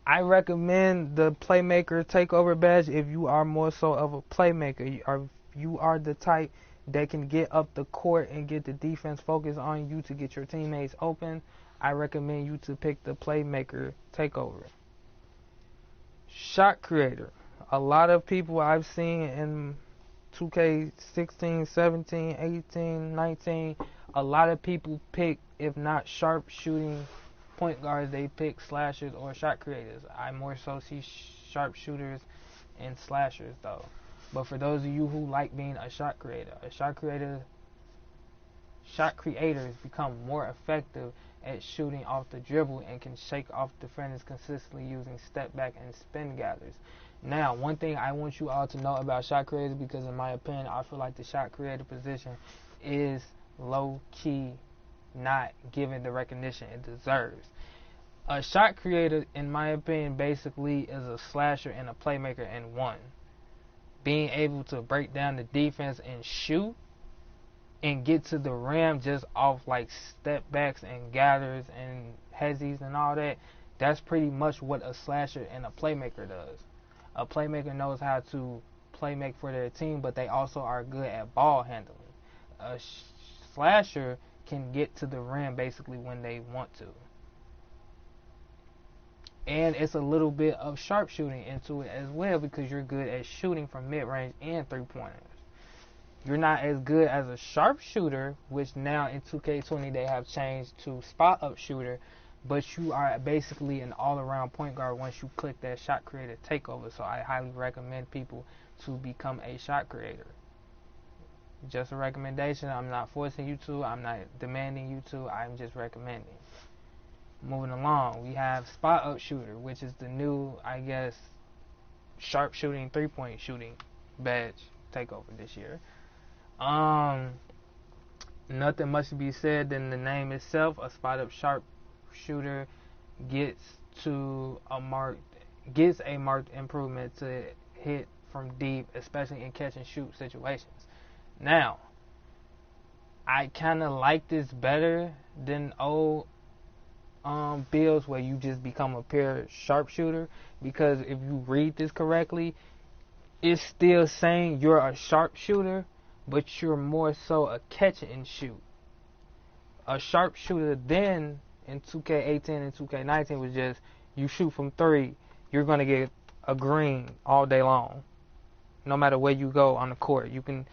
A: I recommend the playmaker takeover badge if you are more so of a playmaker. You are the type that can get up the court and get the defense focused on you to get your teammates open. I recommend you to pick the playmaker takeover. Shot creator. A lot of people I've seen in 2K16, 17, 18, 19, a lot of people pick, if not sharp shooting point guards, they pick slashers or shot creators. I more so see sharp shooters and slashers though. But for those of you who like being a shot creators become more effective at shooting off the dribble and can shake off defenders consistently using step back and spin gathers. Now, one thing I want you all to know about shot creators, because in my opinion, I feel like the shot creator position is low-key not given the recognition it deserves. A shot creator, in my opinion, basically is a slasher and a playmaker in one. Being able to break down the defense and shoot and get to the rim just off like step backs and gathers and hezzies and all that, that's pretty much what a slasher and a playmaker does. A playmaker knows how to play make for their team, but they also are good at ball handling. A slasher can get to the rim basically when they want to. And it's a little bit of sharpshooting into it as well, because you're good at shooting from mid-range and three-pointers. You're not as good as a sharpshooter, which now in 2K20 they have changed to spot-up shooter, but you are basically an all-around point guard once you click that shot creator takeover. So I highly recommend people to become a shot creator. Just a recommendation. I'm not forcing you to. I'm not demanding you to. I'm just recommending. Moving along, we have spot-up shooter, which is the new, I guess, sharpshooting, three-point shooting badge takeover this year. Nothing much to be said than the name itself. A spot-up sharpshooter gets a marked improvement to hit from deep, especially in catch and shoot situations. Now, I kind of like this better than old builds where you just become a pure sharpshooter, because if you read this correctly, it's still saying you're a sharpshooter, but you're more so a catch and shoot. A sharpshooter then in 2K18 and 2K19 was just you shoot from three, you're gonna get a green all day long. No matter where you go on the court, you can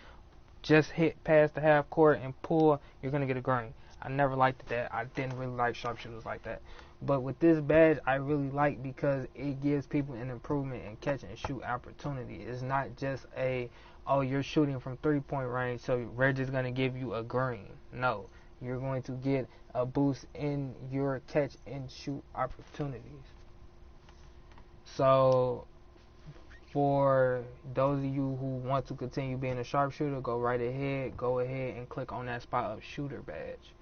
A: just hit past the half court and pull, you're gonna get a green. I never liked that. I didn't really like sharpshooters like that. But with this badge, I really like, because it gives people an improvement in catch and shoot opportunity. It's not just you're shooting from three-point range, so we're just going to give you a green. No, you're going to get a boost in your catch and shoot opportunities. So for those of you who want to continue being a sharpshooter, go ahead and click on that spot-up shooter badge.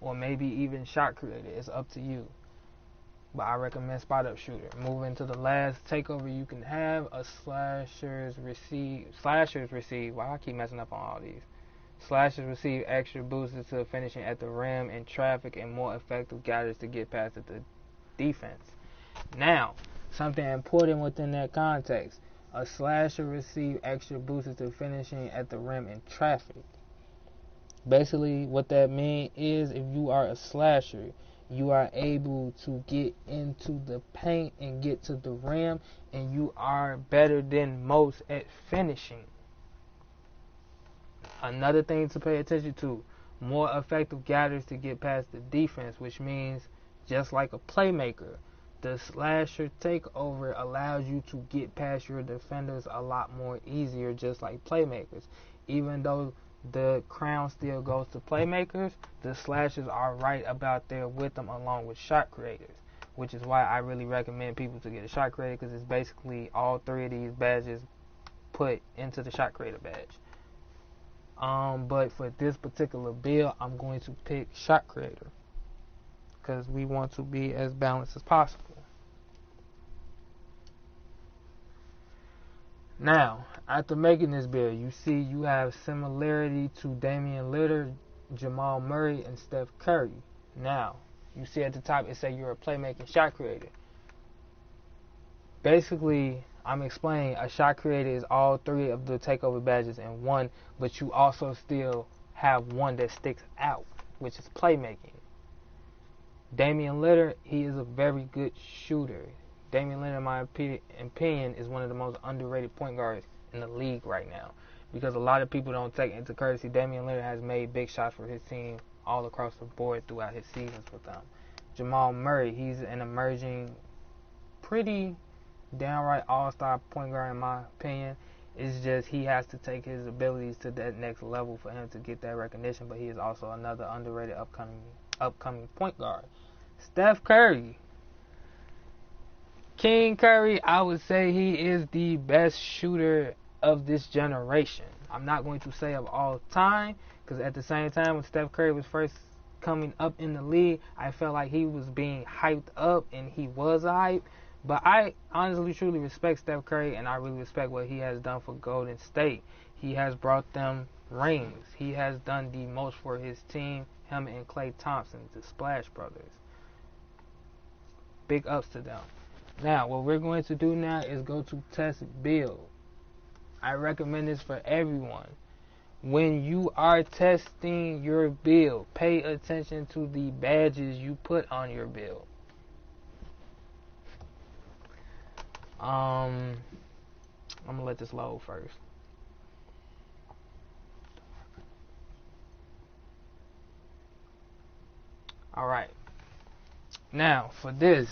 A: Or maybe even shot creator. It's up to you. But I recommend spot-up shooter. Moving to the last takeover you can have, a slashers receive. Wow, I keep messing up on all these. Slashers receive extra boosts to finishing at the rim in traffic and more effective gathers to get past the defense. Now, something important within that context. A slasher receive extra boosts to finishing at the rim in traffic. Basically, what that means is if you are a slasher, you are able to get into the paint and get to the rim, and you are better than most at finishing. Another thing to pay attention to, more effective gathers to get past the defense, which means just like a playmaker, the slasher takeover allows you to get past your defenders a lot more easier, just like playmakers. Even though the crown still goes to playmakers, the slashers are right about there with them along with shot creators, which is why I really recommend people to get a shot creator, because it's basically all three of these badges put into the shot creator badge. But for this particular build, I'm going to pick shot creator, because we want to be as balanced as possible. Now, after making this build, you see you have similarity to Damian Lillard, Jamal Murray, and Steph Curry. Now, you see at the top it says you're a playmaking shot creator. Basically, I'm explaining a shot creator is all three of the takeover badges in one, but you also still have one that sticks out, which is playmaking. Damian Lillard, he is a very good shooter. Damian Lillard, in my opinion, is one of the most underrated point guards in the league right now, because a lot of people don't take into courtesy. Damian Lillard has made big shots for his team all across the board throughout his seasons with them. Jamal Murray, he's an emerging, pretty downright all-star point guard in my opinion. It's just he has to take his abilities to that next level for him to get that recognition, but he is also another underrated upcoming point guard. Steph Curry King Curry, I would say he is the best shooter of this generation. I'm not going to say of all time, because at the same time when Steph Curry was first coming up in the league, I felt like he was being hyped up, and he was a hype. But I honestly, truly respect Steph Curry, and I really respect what he has done for Golden State. He has brought them rings. He has done the most for his team, him and Klay Thompson, the Splash Brothers. Big ups to them. Now, what we're going to do now is go to test build. I recommend this for everyone. When you are testing your build, pay attention to the badges you put on your build. I'm gonna let this load first. Alright. Now for this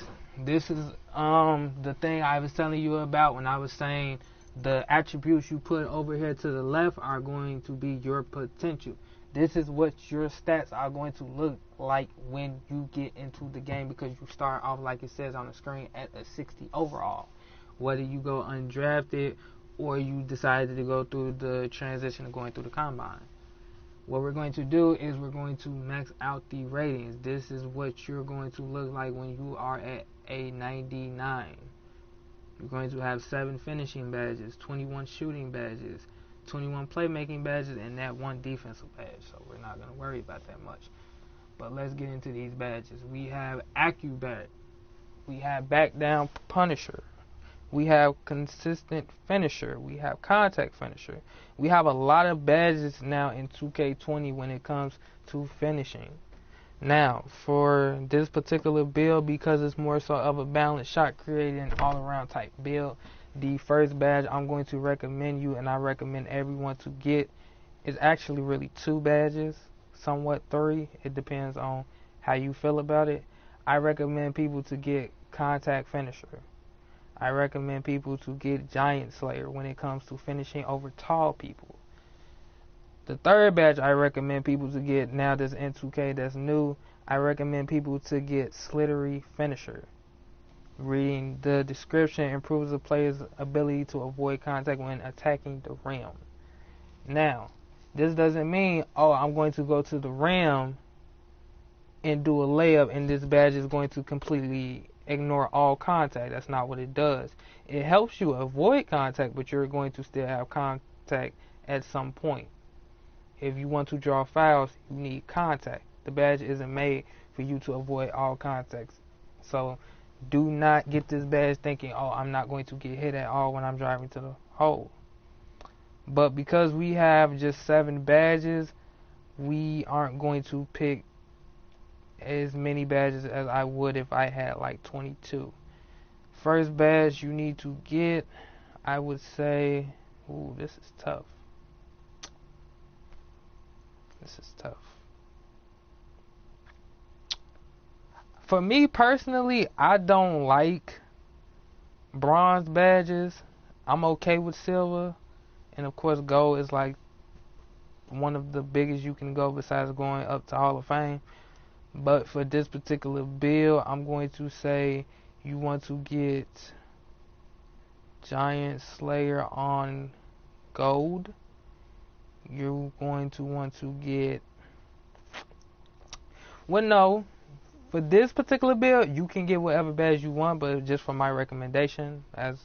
A: is the thing I was telling you about when I was saying the attributes you put over here to the left are going to be your potential. This is what your stats are going to look like when you get into the game, because you start off, like it says on the screen, at a 60 overall. Whether you go undrafted or you decided to go through the transition of going through the combine. What we're going to do is we're going to max out the ratings. This is what you're going to look like when you are at a 99. You're going to have 7 finishing badges, 21 shooting badges, 21 playmaking badges, and that 1 defensive badge. So we're not going to worry about that much. But let's get into these badges. We have AccuBat. We have Back Down Punisher. We have Consistent Finisher. We have Contact Finisher. We have a lot of badges now in 2K20 when it comes to finishing. Now, for this particular build, because it's more so of a balanced shot creating all-around type build, the first badge I'm going to recommend you, and I recommend everyone to get, is actually really 2 badges, somewhat 3. It depends on how you feel about it. I recommend people to get Contact Finisher. I recommend people to get Giant Slayer when it comes to finishing over tall people. The third badge I recommend people to get, now that's in 2K, that's new, I recommend people to get Slithery Finisher. Reading the description improves the player's ability to avoid contact when attacking the rim. Now, this doesn't mean, oh, I'm going to go to the rim and do a layup and this badge is going to completely ignore all contact. That's not what it does. It helps you avoid contact, but you're going to still have contact at some point. If you want to draw fouls, you need contact. The badge isn't made for you to avoid all contacts. So do not get this badge thinking, oh, I'm not going to get hit at all when I'm driving to the hole. But because we have just 7 badges, we aren't going to pick as many badges as I would if I had like 22. First badge you need to get, I would say, ooh, this is tough. This is tough. For me personally, I don't like bronze badges. I'm okay with silver. And of course, gold is like one of the biggest you can go besides going up to Hall of Fame. But for this particular build, I'm going to say you want to get Giant Slayer on gold. You're going to want to get, well, no, for this particular build, you can get whatever badge you want, but just for my recommendation, as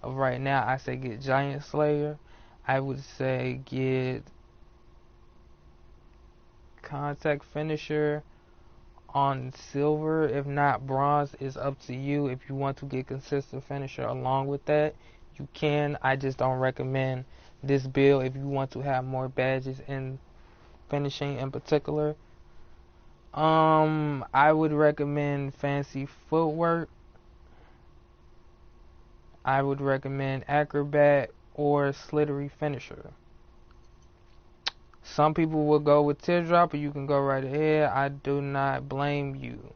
A: of right now, I say get Giant Slayer. I would say get Contact Finisher on silver. If not, bronze is up to you. If you want to get Consistent Finisher along with that, you can. I just don't recommend this build if you want to have more badges in finishing in particular. I would recommend Fancy Footwork. I would recommend Acrobat or Slithery Finisher. Some people will go with Teardropper. You can go right ahead. I do not blame you.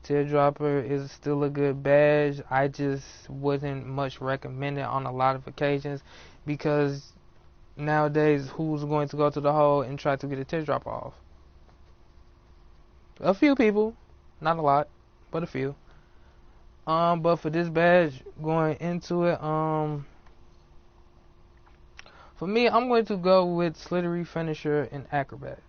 A: Teardropper is still a good badge. I just wouldn't much recommend it on a lot of occasions, because nowadays, who's going to go to the hole and try to get a teardropper off? A few people. Not a lot, but a few. But for this badge, going into it, for me, I'm going to go with Slithery Finisher and Acrobat.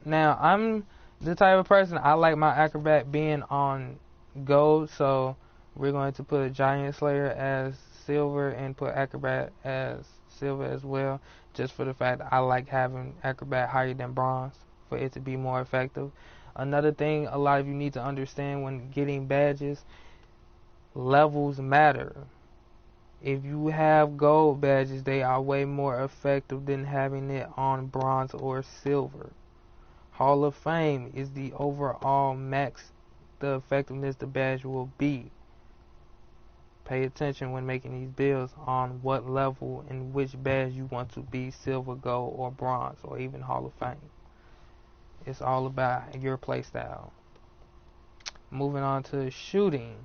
A: Now, I'm the type of person, I like my Acrobat being on gold, so we're going to put Giant Slayer as silver and put Acrobat as silver as well, just for the fact that I like having Acrobat higher than bronze for it to be more effective. Another thing a lot of you need to understand when getting badges, levels matter. If you have gold badges, they are way more effective than having it on bronze or silver. Hall of Fame is the overall max the effectiveness the badge will be. Pay attention when making these builds on what level and which badge you want to be, silver, gold, or bronze, or even Hall of Fame. It's all about your playstyle. Moving on to shooting.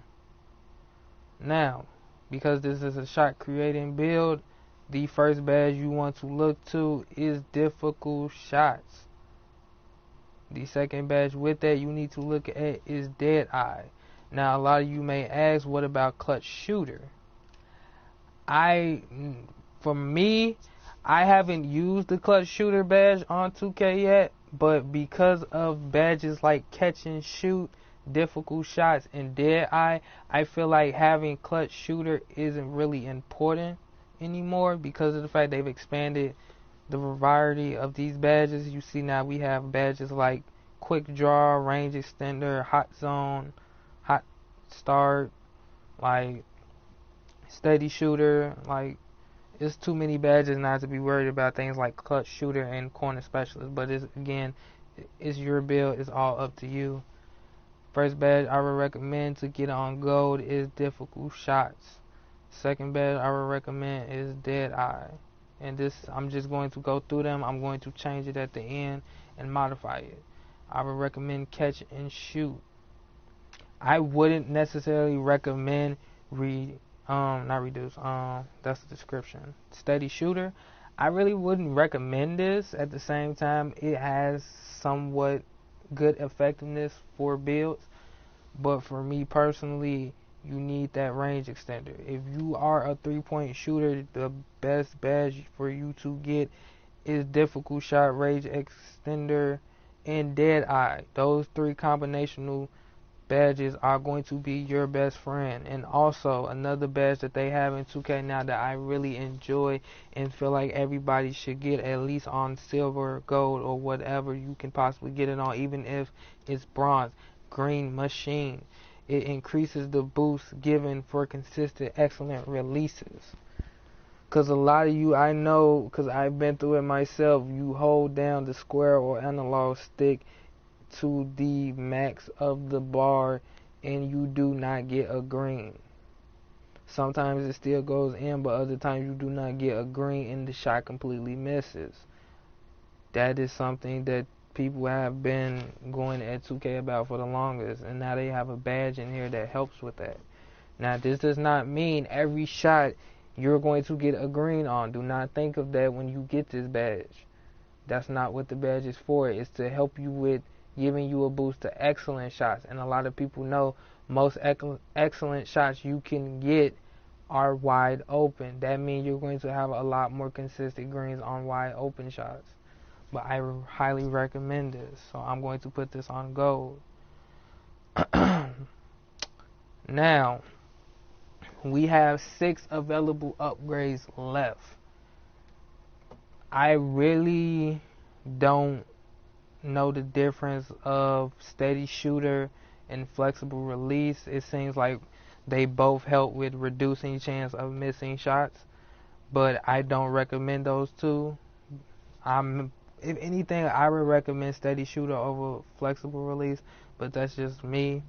A: Now, because this is a shot creating build, the first badge you want to look to is difficult shots. The second badge with that you need to look at is Dead Eye. Now, a lot of you may ask, what about Clutch Shooter? For me, I haven't used the Clutch Shooter badge on 2K yet, but because of badges like Catch and Shoot, Difficult Shots, and Dead Eye, I feel like having Clutch Shooter isn't really important anymore because of the fact they've expanded the variety of these badges. You see now we have badges like Quick Draw, Range Extender, Hot Zone, Hot Start, like Steady Shooter. Like, it's too many badges not to be worried about things like Clutch Shooter and Corner Specialist. But it's your build. It's all up to you. First badge I would recommend to get on gold is Difficult Shots. Second badge I would recommend is Dead Eye. And this, I'm just going to go through them. I'm going to change it at the end and modify it. I would recommend Catch and Shoot. I wouldn't necessarily recommend not reduce. That's the description. Steady Shooter. I really wouldn't recommend this. At the same time, it has somewhat good effectiveness for builds, but for me personally, you need that range extender. If you are a 3-point shooter, the best badge for you to get is Difficult Shot, Range Extender, and Dead Eye. Those three combinational badges are going to be your best friend. And also, another badge that they have in 2K now that I really enjoy and feel like everybody should get at least on silver, gold, or whatever you can possibly get it on, even if it's bronze. Green Machine. It increases the boost given for consistent, excellent releases. Because a lot of you, I know, because I've been through it myself, you hold down the square or analog stick to the max of the bar and you do not get a green. Sometimes it still goes in, but other times you do not get a green and the shot completely misses. That is something that people have been going at 2K about for the longest, and now they have a badge in here that helps with that. Now, this does not mean every shot you're going to get a green on. Do not think of that when you get this badge. That's not what the badge is for. It's to help you with giving you a boost to excellent shots. And a lot of people know most excellent shots you can get are wide open. That means you're going to have a lot more consistent greens on wide open shots. But I highly recommend this. So I'm going to put this on gold. Now, we have 6 available upgrades left. I really don't know the difference of Steady Shooter and Flexible Release. It seems like they both help with reducing chance of missing shots, but I don't recommend those two. If anything, I would recommend Steady Shooter over Flexible Release, but that's just me.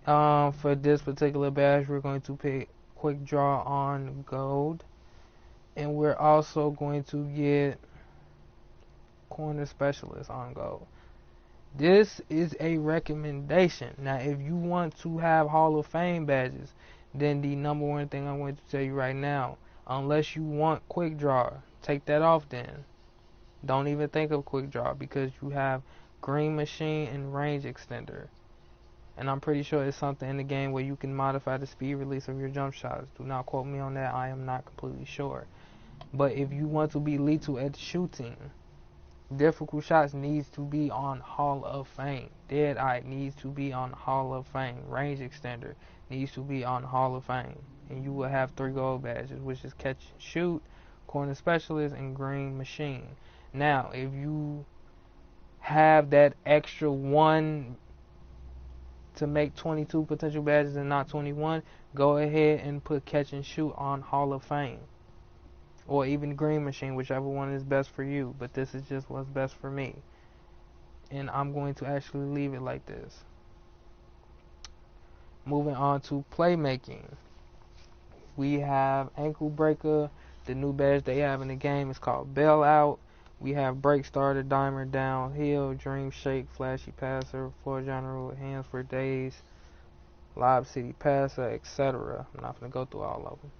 A: For this particular badge, we're going to pick Quick Draw on gold, and we're also going to get Corner Specialist on gold. This is a recommendation. Now, if you want to have Hall of Fame badges, then the number one thing I'm going to tell you right now, unless you want Quick Draw, take that off then. Don't even think of Quick Draw because you have Green Machine and Range Extender. And I'm pretty sure it's something in the game where you can modify the speed release of your jump shots. Do not quote me on that. I am not completely sure. But if you want to be lethal at shooting, difficult shots needs to be on Hall of Fame. Dead Eye needs to be on Hall of Fame. Range Extender needs to be on Hall of Fame. And you will have 3 gold badges, which is Catch and Shoot, Corner Specialist, and Green Machine. Now, if you have that extra 1 to make 22 potential badges and not 21, go ahead and put Catch and Shoot on Hall of Fame. Or even Green Machine, whichever one is best for you. But this is just what's best for me. And I'm going to actually leave it like this. Moving on to playmaking. We have Ankle Breaker. The new badge they have in the game is called Bailout. We have Break Starter, Dimer, Downhill, Dream Shake, Flashy Passer, Floor General, Hands for Days, Lob City Passer, etc. I'm not going to go through all of them.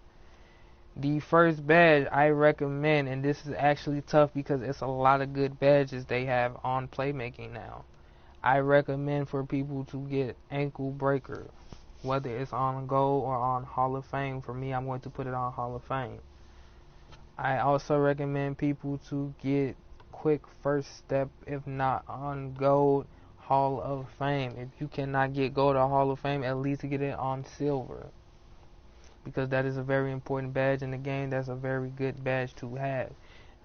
A: The first badge I recommend, and this is actually tough because it's a lot of good badges they have on playmaking now. I recommend for people to get Ankle Breaker, whether it's on Gold or on Hall of Fame. For me, I'm going to put it on Hall of Fame. I also recommend people to get Quick First Step, if not on Gold, Hall of Fame. If you cannot get Gold or Hall of Fame, at least get it on Silver, because that is a very important badge in the game. That's a very good badge to have.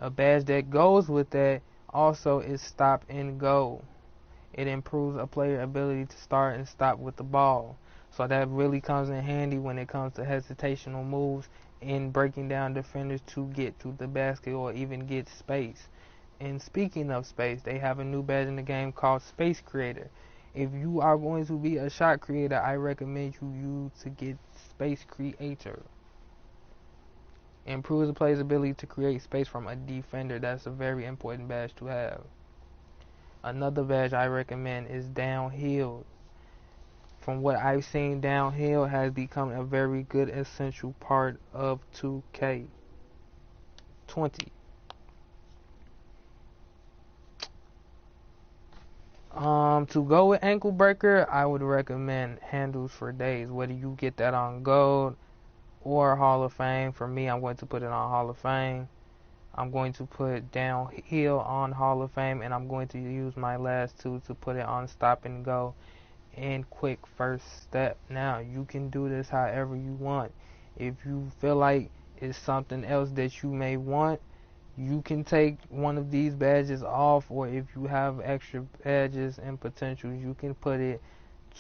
A: A badge that goes with that also is Stop and Go. It improves a player's ability to start and stop with the ball. So that really comes in handy when it comes to hesitational moves in breaking down defenders to get to the basket or even get space. And speaking of space, they have a new badge in the game called Space Creator. If you are going to be a shot creator, I recommend you to get Space Creator. Improves the player's ability to create space from a defender. That's a very important badge to have. Another badge I recommend is Downhill. From what I've seen, Downhill has become a very good essential part of 2K20. To go with Ankle Breaker, I would recommend Handles for Days. Whether you get that on Gold or Hall of Fame, for me, I'm going to put it on Hall of Fame. I'm going to put Downhill on Hall of Fame, and I'm going to use my last 2 to put it on Stop and Go and Quick First Step. Now, you can do this however you want. If you feel like it's something else that you may want, you can take one of these badges off, or if you have extra badges and potentials, you can put it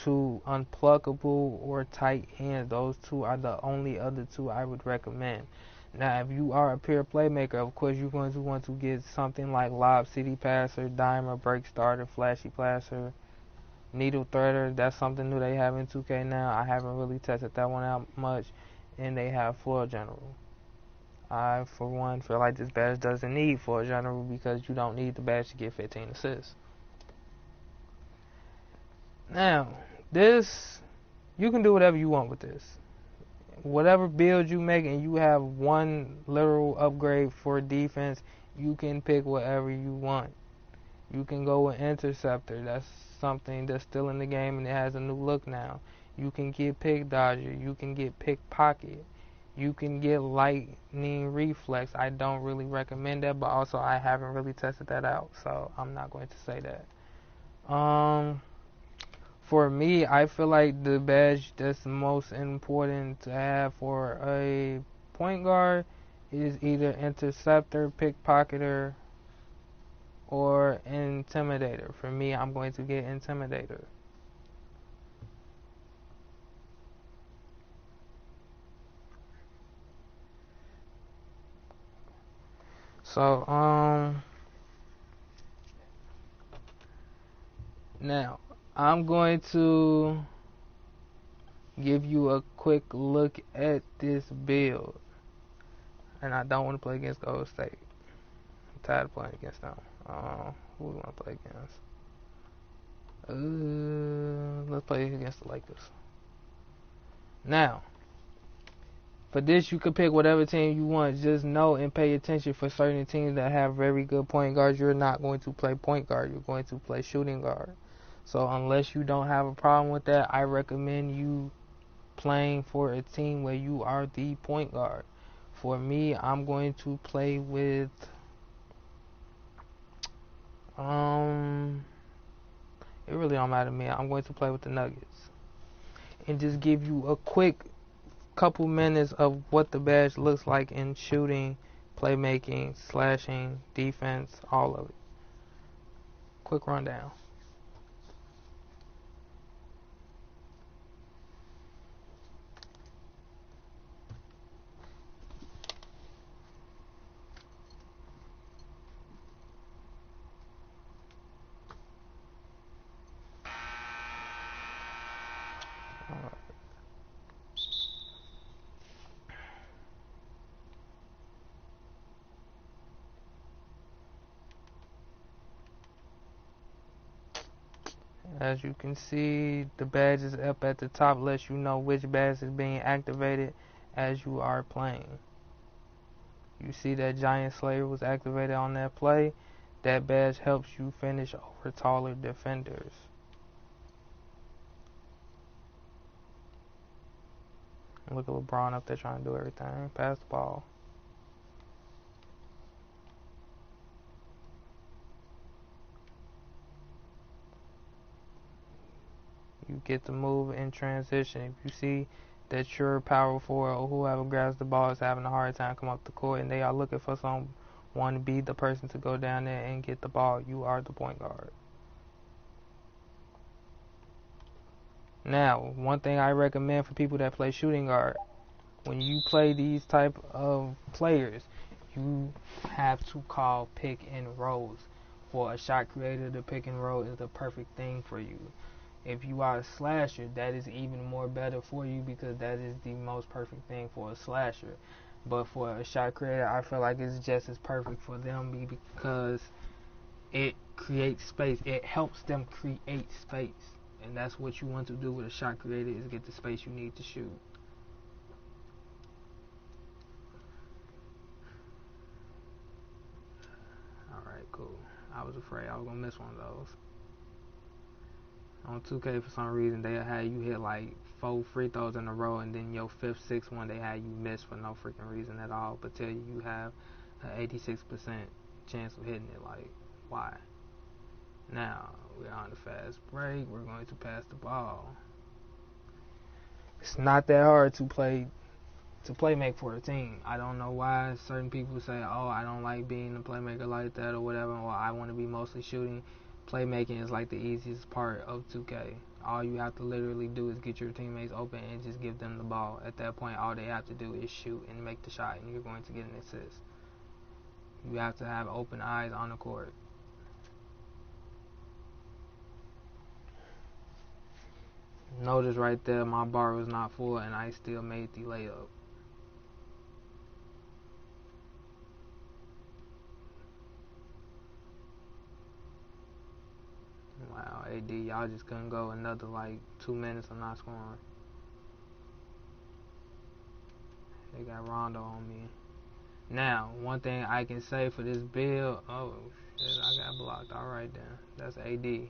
A: to Unpluckable or Tight Hands. Those 2 are the only other 2 I would recommend. Now, if you are a pure playmaker, of course, you're going to want to get something like Lob City Passer, Dimer, Break Starter, Flashy Passer, Needle Threader. That's something new they have in 2K now. I haven't really tested that one out much. And they have Floor General. I, for one, feel like this badge doesn't need Floor General because you don't need the badge to get 15 assists. Now, this, you can do whatever you want with this. Whatever build you make and you have one literal upgrade for defense, you can pick whatever you want. You can go with Interceptor. That's something that's still in the game and it has a new look now. You can get Pick Dodger. You can get Pickpocket. You can get Lightning Reflex. I don't really recommend that, but also I haven't really tested that out, so I'm not going to say that. For me, I feel like the badge that's most important to have for a point guard is either Interceptor, Pickpocketer, or Intimidator. For me, I'm going to get Intimidator. So, now, I'm going to give you a quick look at this build. And I don't want to play against Golden State. I'm tired of playing against them. Who do we want to play against? Let's play against the Lakers. Now, for this, you can pick whatever team you want. Just know and pay attention for certain teams that have very good point guards. You're not going to play point guard. You're going to play shooting guard. So unless you don't have a problem with that, I recommend you playing for a team where you are the point guard. For me, I'm going to play with it really don't matter to me. I'm going to play with the Nuggets and just give you a quick couple minutes of what the badge looks like in shooting, playmaking, slashing, defense, all of it. Quick rundown. As you can see, the badge is up at the top, lets you know which badge is being activated as you are playing. You see that Giant Slayer was activated on that play. That badge helps you finish over taller defenders. Look at LeBron up there trying to do everything. Pass the ball. You get the move in transition. If you see that your power forward or whoever grabs the ball is having a hard time come up the court and they are looking for someone to be the person to go down there and get the ball, you are the point guard. Now, one thing I recommend for people that play shooting guard, when you play these type of players, you have to call pick and rolls. For a shot creator, the pick and roll is the perfect thing for you. If you are a slasher, that is even more better for you because that is the most perfect thing for a slasher. But for a shot creator, I feel like it's just as perfect for them because it creates space. It helps them create space. And that's what you want to do with a shot creator is get the space you need to shoot. Alright, cool. I was afraid I was going to miss one of those. On 2K, for some reason, they had you hit like 4 free throws in a row, and then your 5th, 6th one, they had you miss for no freaking reason at all, but tell you have an 86% chance of hitting it. Like, why? Now, we're on the fast break. We're going to pass the ball. It's not that hard to play make for a team. I don't know why certain people say, oh, I don't like being a playmaker like that or whatever, or I want to be mostly shooting. Playmaking is like the easiest part of 2K. All you have to literally do is get your teammates open and just give them the ball. At that point, all they have to do is shoot and make the shot, and you're going to get an assist. You have to have open eyes on the court. Notice right there, my bar was not full, and I still made the layup. Wow, AD, y'all just couldn't go another like 2 minutes of not scoring. They got Rondo on me. Now, one thing I can say for this build, oh shit, I got blocked. Alright then, that's AD.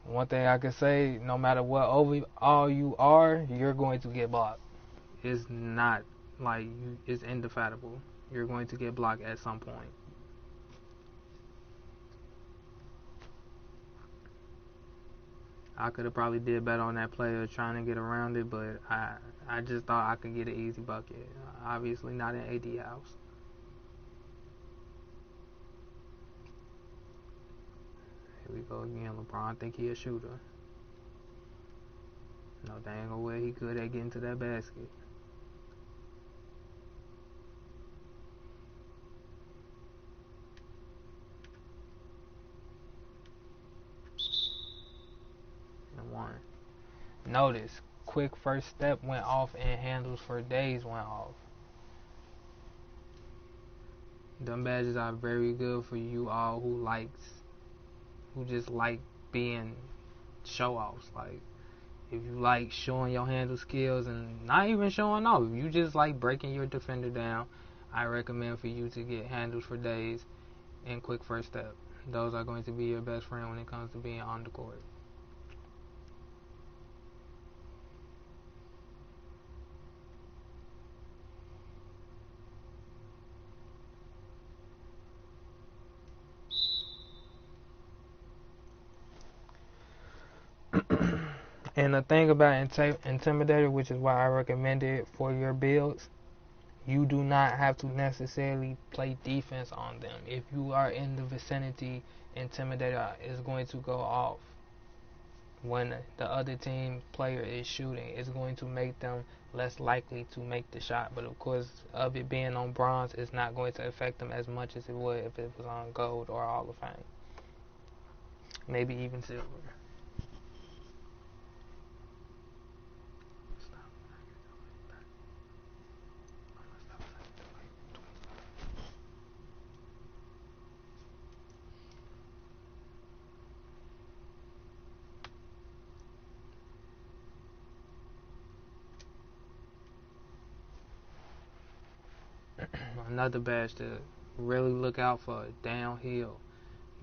A: One thing I can say, no matter what overall you are, you're going to get blocked. It's not like it's indefatigable. You're going to get blocked at some point. I could have probably did better on that play of trying to get around it, but I just thought I could get an easy bucket. Obviously not in AD house. Here we go again. LeBron think he a shooter. No dang old way he good at getting to that basket. And one. Notice, quick first step went off and handles for days went off. Them badges are very good for you all who just like being show-offs. Like, if you like showing your handle skills and not even showing off, if you just like breaking your defender down, I recommend for you to get handles for days and quick first step. those are going to be your best friend when it comes to being on the court. And the thing about Intimidator, which is why I recommend it for your builds, you do not have to necessarily play defense on them. If you are in the vicinity, Intimidator is going to go off when the other team player is shooting. It's going to make them less likely to make the shot. But of course, of it being on bronze, it's not going to affect them as much as it would if it was on gold or Hall of Fame. Maybe even silver. Another badge to really look out for, downhill.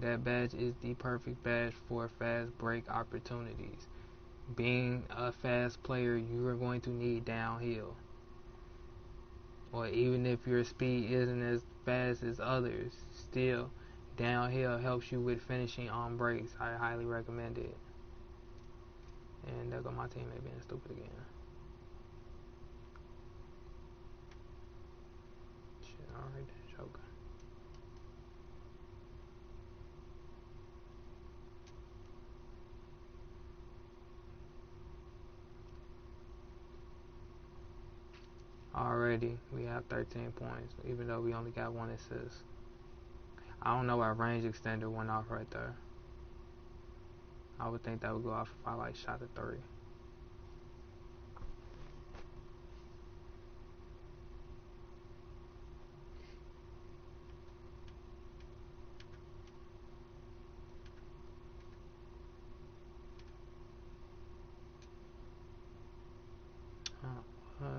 A: That badge is the perfect badge for fast break opportunities. Being a fast player, you are going to need downhill. Or even if your speed isn't as fast as others, still downhill helps you with finishing on breaks. I highly recommend it. And there go my teammate being stupid again. Shit, alright, choker. Already, we have 13 points, even though we only got 1 assist. I don't know why range extender went off right there. I would think that would go off if I like shot a 3. What?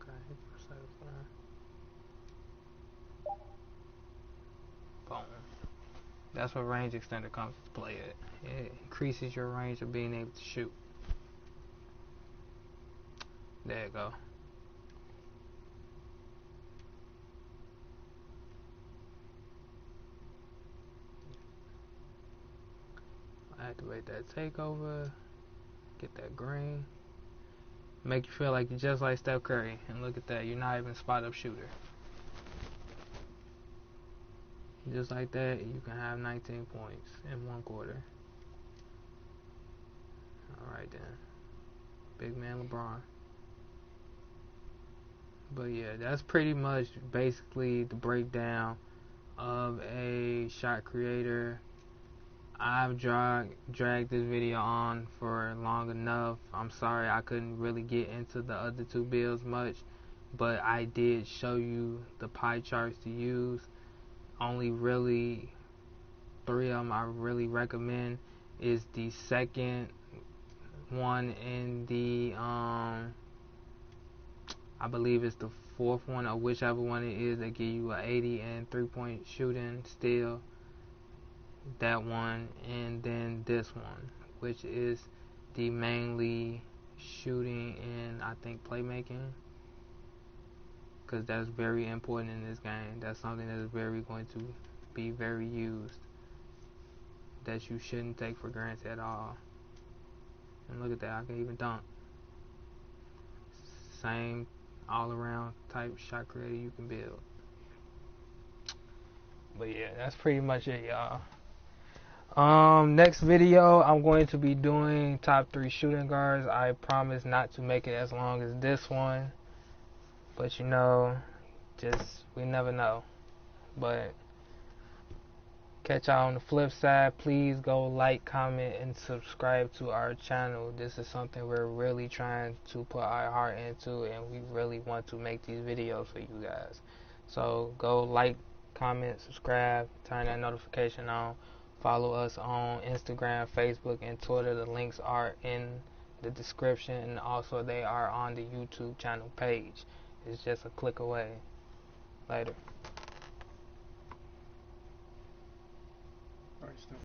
A: Okay, boom. That's what range extender comes to play at. It increases your range of being able to shoot. There you go. Activate that takeover. Get that green. Make you feel like you're just like Steph Curry. And look at that, you're not even a spot up shooter. Just like that, you can have 19 points in 1 quarter. Alright then. Big man LeBron. But yeah, that's pretty much basically the breakdown of a shot creator. I've dragged this video on for long enough. I'm sorry I couldn't really get into the other 2 builds much, but I did show you the pie charts to use. Only really 3 of them I really recommend is the second one and the I believe it's the 4th one, or whichever one it is, that give you an 80 and 3-point shooting still. That one, and then this one, which is the mainly shooting and I think playmaking, because that's very important in this game. That's something that is very going to be very used, that you shouldn't take for granted at all. And look at that, I can even dunk. Same all around type shot creator you can build. But yeah, that's pretty much it, y'all. Next video, I'm going to be doing top 3 shooting guards. I promise not to make it as long as this one, but you know, just we never know. But catch y'all on the flip side. Please go like, comment, and subscribe to our channel. This is something we're really trying to put our heart into, and we really want to make these videos for you guys. So go like, comment, subscribe, turn that notification on. Follow us on Instagram, Facebook, and Twitter. The links are in the description, and also they are on the YouTube channel page. It's just a click away. Later.
B: All right,